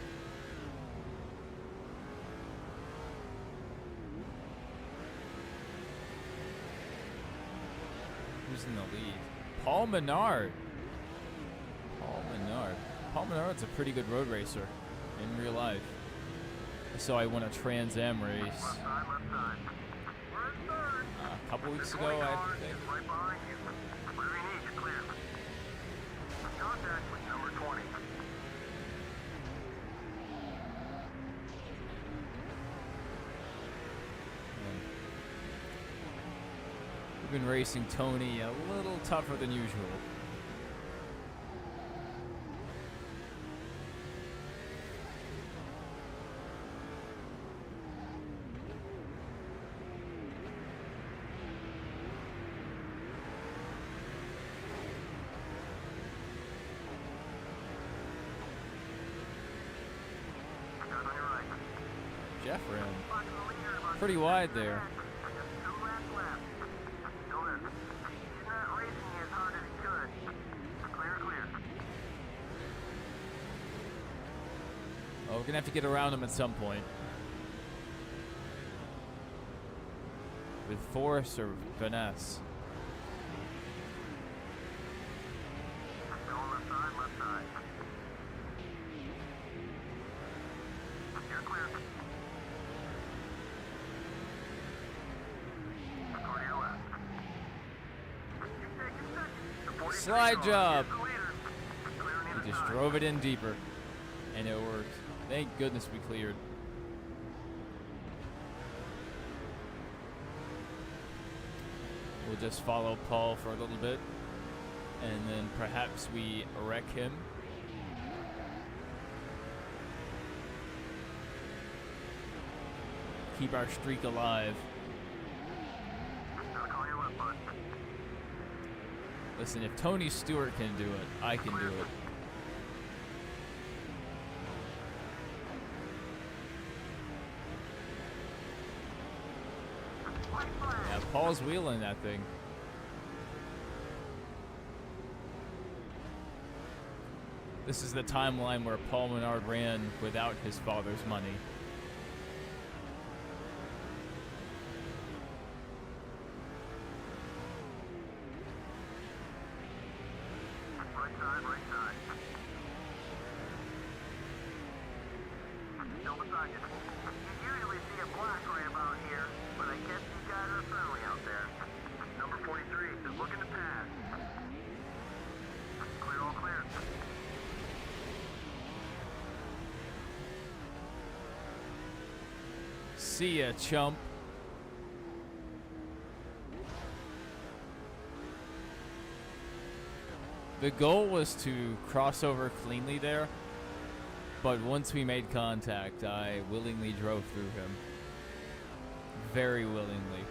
Who's in the lead? Paul Menard. Paul Menard's a pretty good road racer in real life. So I won a Trans Am race Left side, left side. We're in third. a couple weeks ago, I think. Right behind you. Whatever you need, you're clear. Contact with number 20. We've been racing Tony a little tougher than usual. Jeff ran pretty wide there. Oh, we're gonna have to get around him at some point. With force or finesse. Slide job. He just drove it in deeper, and it worked. Thank goodness we cleared. We'll just follow Paul for a little bit, and then perhaps we wreck him. Keep our streak alive. Listen, if Tony Stewart can do it, I can do it. Yeah, Paul's wheeling that thing. This is the timeline where Paul Menard ran without his father's money. See ya, chump. The goal was to cross over cleanly there, but once we made contact, I willingly drove through him. Very willingly.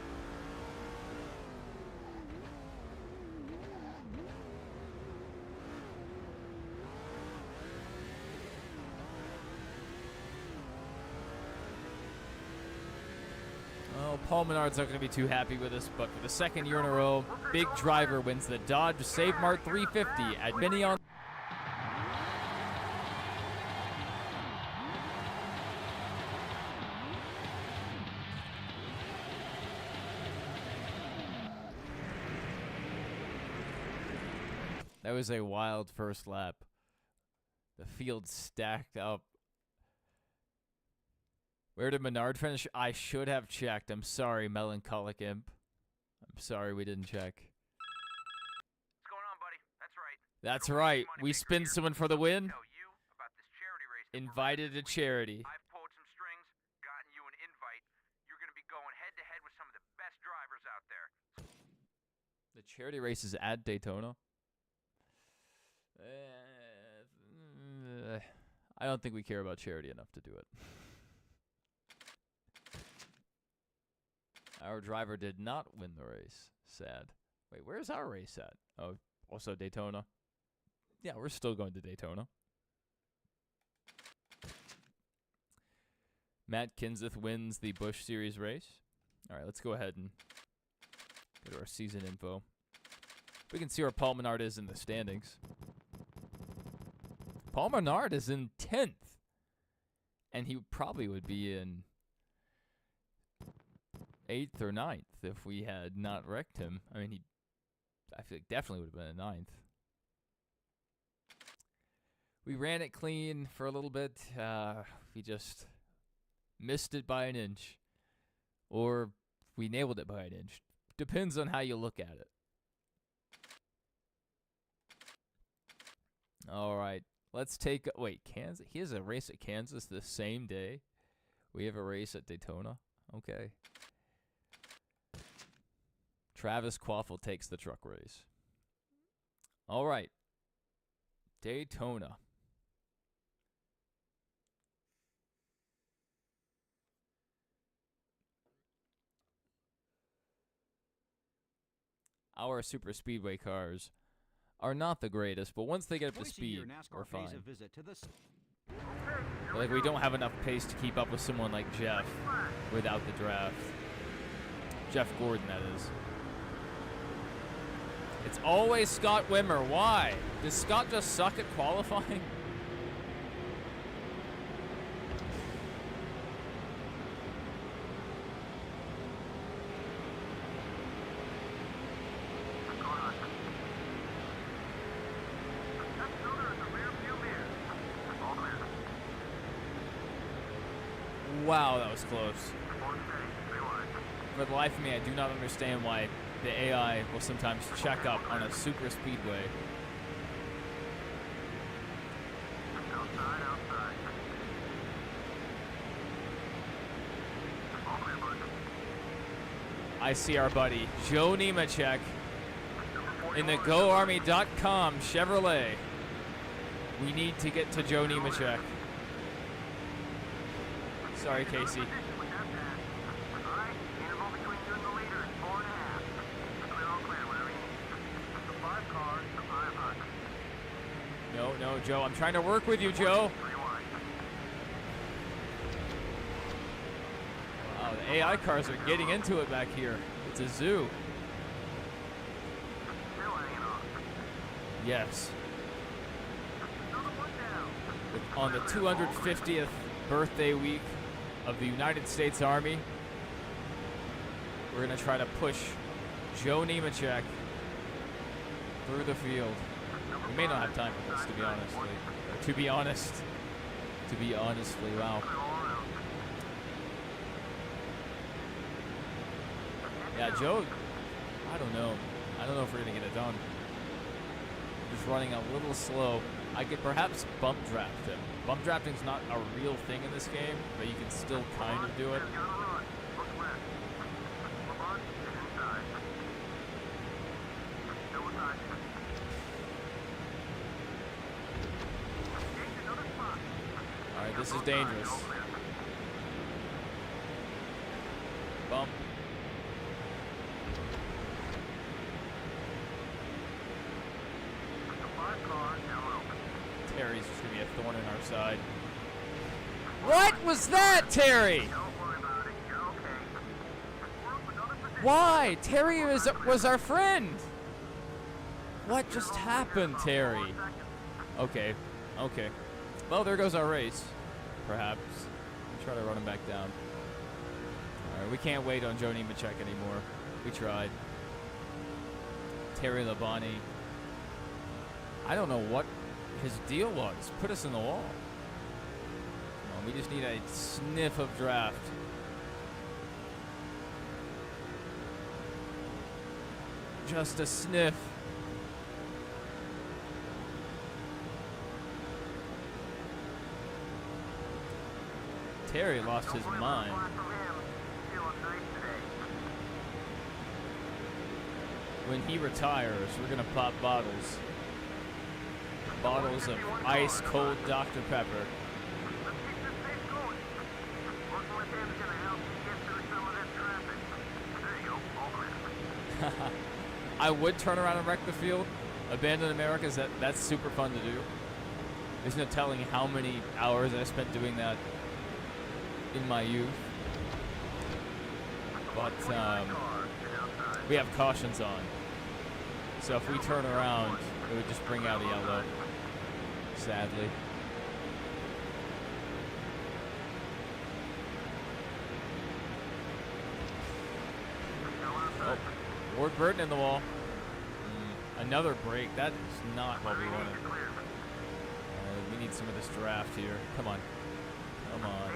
Paul Menard's not going to be too happy with us, but for the second year in a row, big driver wins the Dodge Save Mart 350 at Minion. That was a wild first lap. The field stacked up. Where did Menard finish? I should have checked. I'm sorry, Melancholic Imp. I'm sorry we didn't check. What's going on, buddy? That's right. That's right. We spin someone for the win. Invited to charity. I've pulled some strings, gotten you an invite. You're going to be going head to head with some of the best drivers out there. The charity race is at Daytona. I don't think we care about charity enough to do it. Our driver did not win the race. Sad. Wait, where's our race at? Oh, also Daytona. Yeah, we're still going to Daytona. Matt Kenseth wins the Busch Series race. All right, let's go ahead and go to our season info. We can see where Paul Menard is in the standings. Paul Menard is in 10th. And he probably would be in 8th or 9th if we had not wrecked him. I mean, I feel like definitely would have been a 9th. We ran it clean for a little bit. We just missed it by an inch. Or we nailed it by an inch. Depends on how you look at it. All right. Let's take... Wait, Kansas? He has a race at Kansas the same day? We have a race at Daytona? Okay. Travis Quaffle takes the truck race. All right. Daytona. Our super speedway cars are not the greatest, but once they get up to Twice a year, speed, NASCAR we're pays fine. a visit to the Like, we don't have enough pace to keep up with someone like Jeff without the draft. Jeff Gordon, that is. It's always Scott Wimmer. Why? Does Scott just suck at qualifying? Wow, that was close. For the life of me, I do not understand why the AI will sometimes check up on a super speedway. I see our buddy Joe Nemechek in the GoArmy.com Chevrolet. We need to get to Joe Nemechek. Sorry, Casey. No, Joe. I'm trying to work with you, Joe. Wow, the AI cars are getting into it back here. It's a zoo. Yes. On the 250th birthday week of the United States Army, we're going to try to push Joe Nemechek through the field. We may not have time for this, to be honest. To be honestly, wow. Yeah, Joe, I don't know. I don't know if we're going to get it done. Just running a little slow. I could perhaps bump draft him. Bump drafting's not a real thing in this game, but you can still kind of do it. Alright, this is dangerous. Bump. Terry's just going to be a thorn in our side. What was that, Terry? Why? Terry was our friend. What just happened, Terry? Okay. Well, there goes our race. Perhaps. We'll try to run him back down. Alright, we can't wait on Joe Nemechek anymore. We tried. Terry Labonte. I don't know what his deal was. Put us in the wall. Come on, we just need a sniff of draft. Just a sniff. Terry lost his mind. When he retires, we're going to pop bottles. Bottles of ice cold Dr. Pepper. I would turn around and wreck the field. Abandon Americas, that's super fun to do. There's no telling how many hours I spent doing that in my youth. But we have cautions on. So if we turn around, it would just bring out a yellow. Sadly. Oh, Ward Burton in the wall. Another break. That is not what we wanted. We need some of this draft here. Come on. Come on.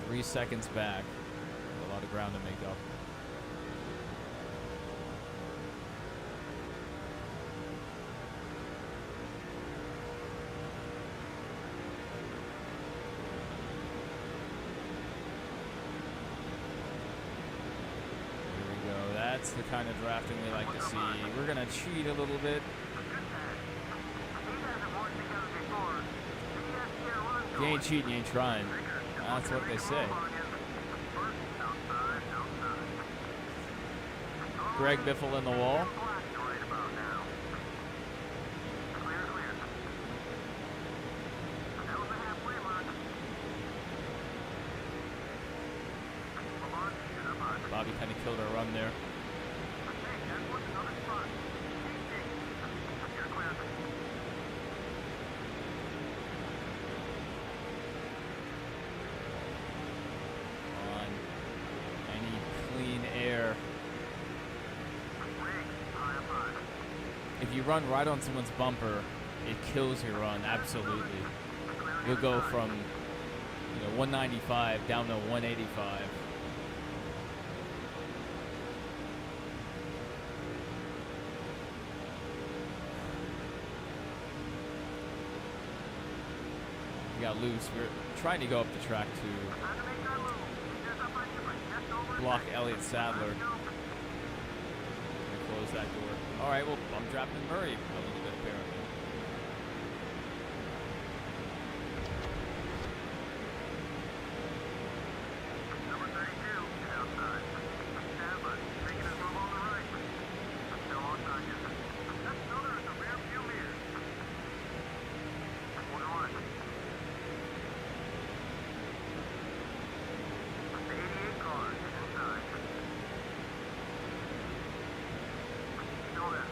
3 seconds back. A lot of ground to make up. That's the kind of drafting we like to see. We're going to cheat a little bit. If you ain't cheating, you ain't trying. That's what they say. Greg Biffle in the wall. Bobby kind of killed our run there. On any clean air. If you run right on someone's bumper, it kills your run, absolutely. You'll go from 195 down to 185. We got loose. We're trying to go up the track to block Elliott Sadler. Close that door. All right, well, I'm dropping Murray a little bit, apparently. Number 32 is outside. Sadler making his move on the right. Still on target. Just another in the rear view mirror. 41. The 88 car is inside. Still there.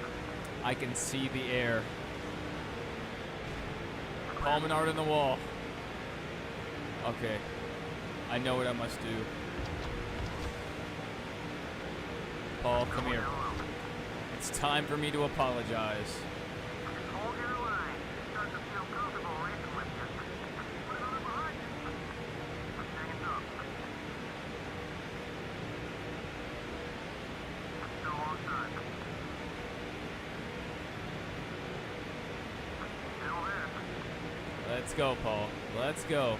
I can see the air. Paul Menard in the wall. Okay. I know what I must do. Paul, come here. It's time for me to apologize. Hold your line. Start to feel comfortable racing with you. Put another behind you. Hang it up. Still on time. Still there. Let's go, Paul. Let's go.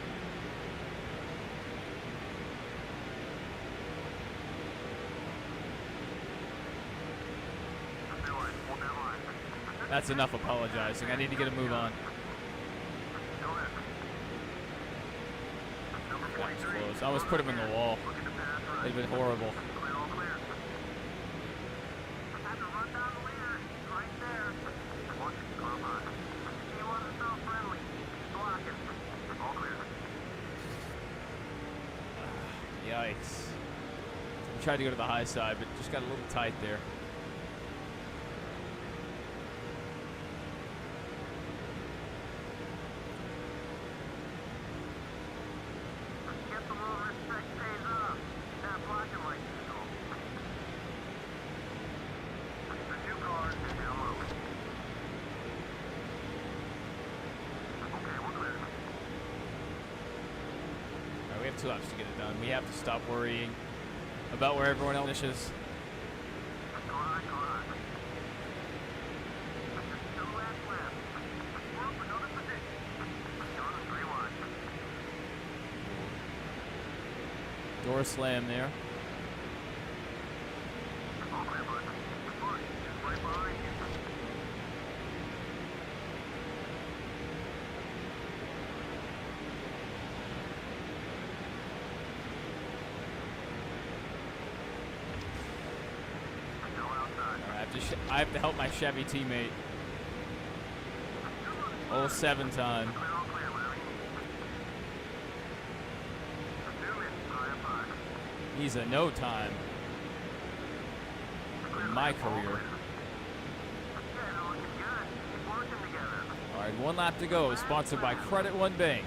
Still in. Hold that line. That's enough apologizing. I need to get a move on. Still there. Number That was 43. close. I almost put him in the wall. Looking to pass right. It'd been horrible. Clear, all clear. Had to run down the leader. Right there. Watch it, car by. He wasn't so friendly. Blocking. All clear. Yikes. I tried to go to the high side, but just got a little tight there. Get the little respect pays off. Not blocking like usual. The two cars is down low. Okay, we're clear. All right, we have 2 laps to get it done. We have to stop worrying about where everyone else is. Car high, car high. Just 2 laps left. We're up another position. You're on the 3 wide. Door slam there. All clear, bud. Push. Just right behind you. Still outside. All right, I have to help my Chevy teammate. 07 time. Clear, all clear, Larry. Newman, high up high. He's a no time in my career. Yeah, they're looking good. Keep working together. All right, 1 lap to go. Sponsored by Credit One Bank.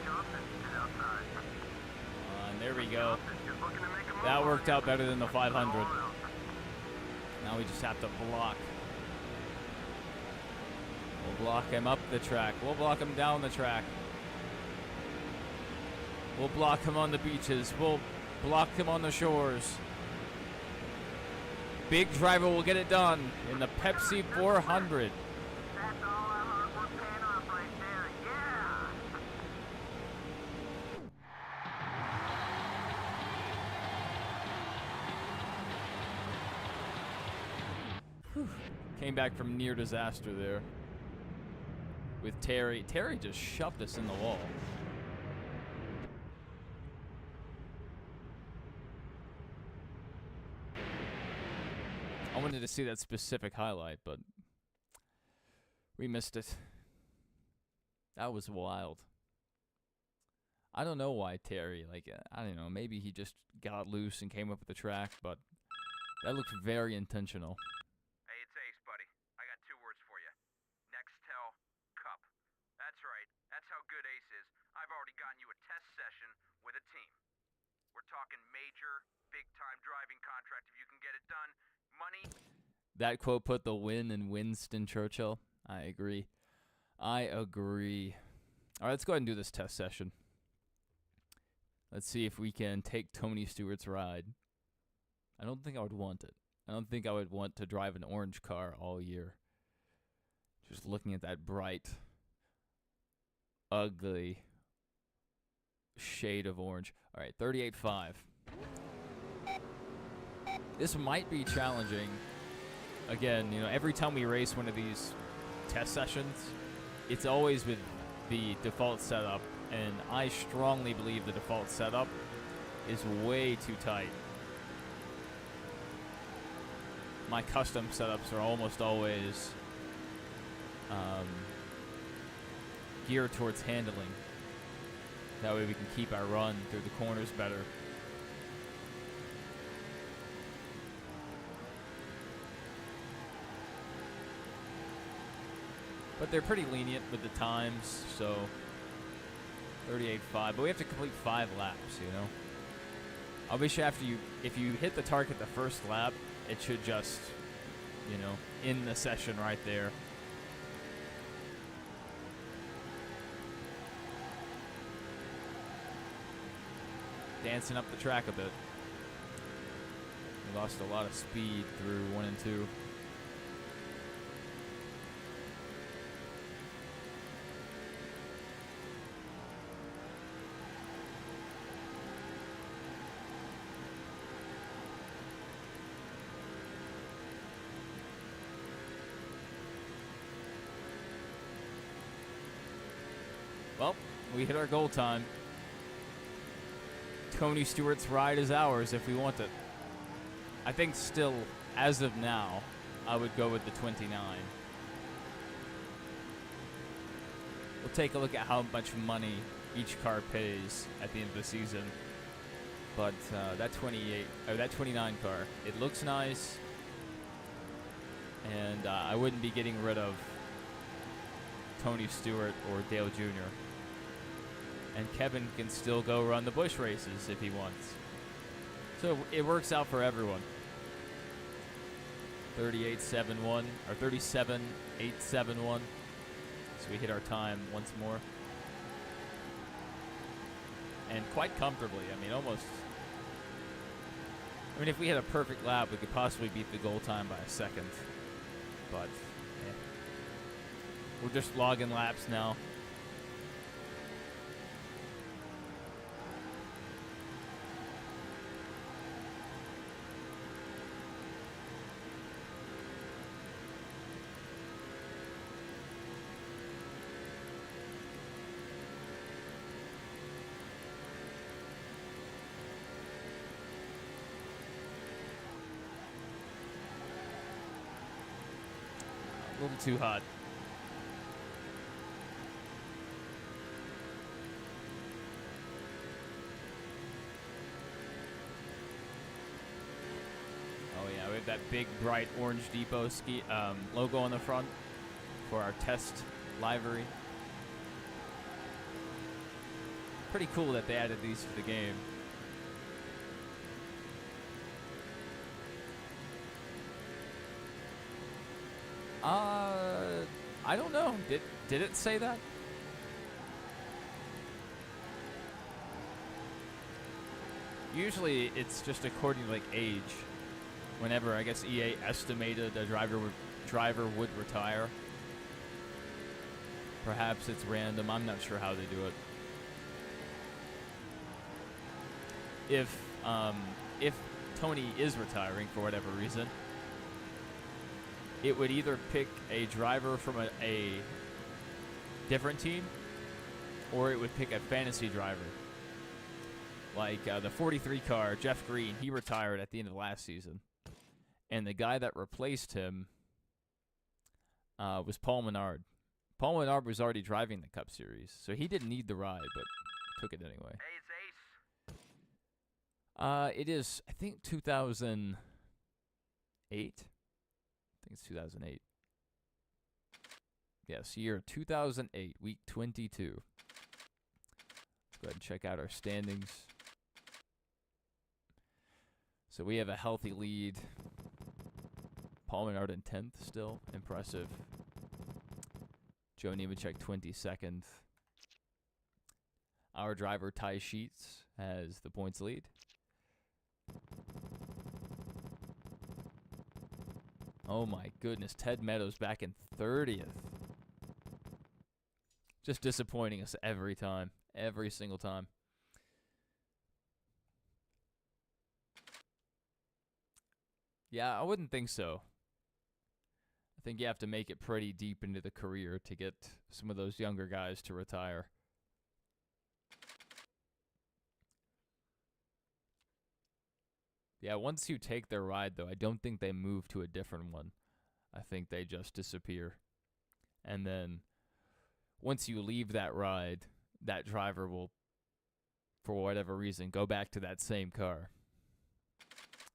Johnson is outside. There we go. Just looking to make a move. That worked out better than the 500. All out. Now we just have to block. We'll block him up the track. We'll block him down the track. We'll block him on the beaches. We'll block him on the shores. Big Driver will get it done in the Pepsi 400. That's all our hard work paying off right there. Yeah! Came back from near disaster there with Terry. Terry just shoved us in the wall. I wanted to see that specific highlight, but we missed it. That was wild. I don't know why Terry, I don't know, maybe he just got loose and came up with the track, but that looked very intentional. Hey, it's Ace, buddy. I got 2 words for you. Nextel Cup. That's right. That's how good Ace is. I've already gotten you a test session with a team. We're talking major, big-time driving contract if you can get it done. Money. That quote put the win in Winston Churchill. I agree. All right, let's go ahead and do this test session. Let's see if we can take Tony Stewart's ride. I don't think I would want it. I don't think I would want to drive an orange car all year. Just looking at that bright, ugly shade of orange. All right, 38.5. This might be challenging. Again, every time we race one of these test sessions, it's always with the default setup, and I strongly believe the default setup is way too tight. My custom setups are almost always geared towards handling. That way we can keep our run through the corners better. But they're pretty lenient with the times, so 38.5. But we have to complete 5 laps, I wish if you hit the target the first lap, it should just, end the session right there. Dancing up the track a bit. We lost a lot of speed through 1 and 2. Well, we hit our goal time. Tony Stewart's ride is ours if we want it. I think still, as of now, I would go with the 29. We'll take a look at how much money each car pays at the end of the season. But that 29 car, it looks nice. And I wouldn't be getting rid of Tony Stewart or Dale Jr. And Kevin can still go run the Busch races if he wants. So it works out for everyone. 38.71 or 37.871. So we hit our time once more. And quite comfortably. Almost. If we had a perfect lap, we could possibly beat the goal time by a second. But we're just logging laps now. A little too hot. Oh yeah, we have that big bright Orange Depot logo on the front for our test livery. Pretty cool that they added these to the game. I don't know. Did it say that? Usually it's just according to like age. Whenever I guess EA estimated a driver would retire. Perhaps it's random. I'm not sure how they do it. If Tony is retiring for whatever reason, it would either pick a driver from a different team, or it would pick a fantasy driver. Like the 43 car, Jeff Green, he retired at the end of last season. And the guy that replaced him was Paul Menard. Paul Menard was already driving the Cup Series, so he didn't need the ride, but took it anyway. Hey, it's Ace. It is, I think, 2008. I think it's 2008. Yes, year 2008, week 22. Let's go ahead and check out our standings. So we have a healthy lead. Paul Menard in 10th still. Impressive. Joe Nemechek 22nd. Our driver, Ty Sheets, has the points lead. Oh my goodness. Ted Meadows back in 30th. Just disappointing us every time. Every single time. Yeah, I wouldn't think so. I think you have to make it pretty deep into the career to get some of those younger guys to retire. Yeah, once you take their ride, though, I don't think they move to a different one. I think they just disappear. And then once you leave that ride, that driver will, for whatever reason, go back to that same car.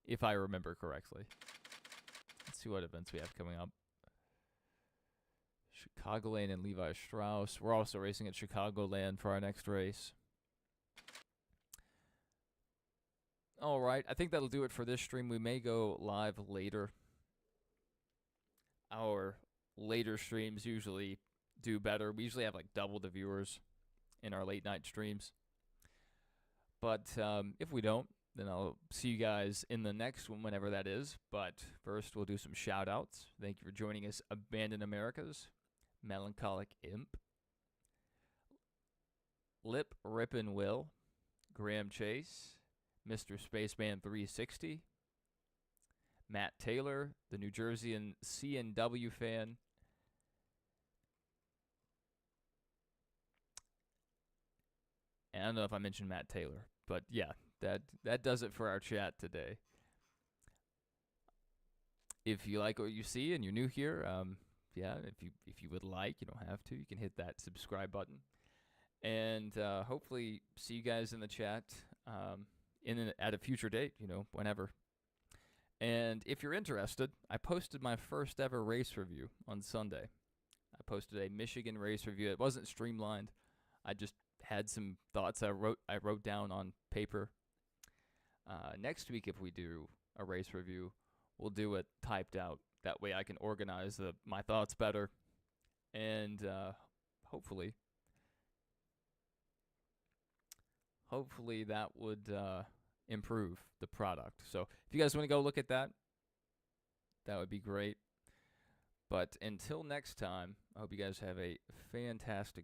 If I remember correctly. Let's see what events we have coming up. Chicagoland and Levi Strauss. We're also racing at Chicagoland for our next race. All right, I think that'll do it for this stream. We may go live later. Our later streams usually do better. We usually have like double the viewers in our late night streams. But if we don't, then I'll see you guys in the next one, whenever that is. But first, we'll do some shout-outs. Thank you for joining us, Abandoned Americas, Melancholic Imp, Lip Rippin' Will, Graham Chase, Mr. Spaceman 360, Matt Taylor, the New Jersey and CNW fan, and I don't know if I mentioned Matt Taylor, but yeah, that does it for our chat today. If you like what you see and you're new here, yeah, if you would like, you don't have to. You can hit that subscribe button, and hopefully see you guys in the chat at a future date. Whenever. And if you're interested, I posted my first ever race review on Sunday. I posted a Michigan race review. It wasn't streamlined. I just had some thoughts I wrote down on paper. Next week, if we do a race review, we'll do it typed out. That way I can organize my thoughts better. And hopefully that would improve the product. So if you guys want to go look at that, that would be great. But until next time, I hope you guys have a fantastic day.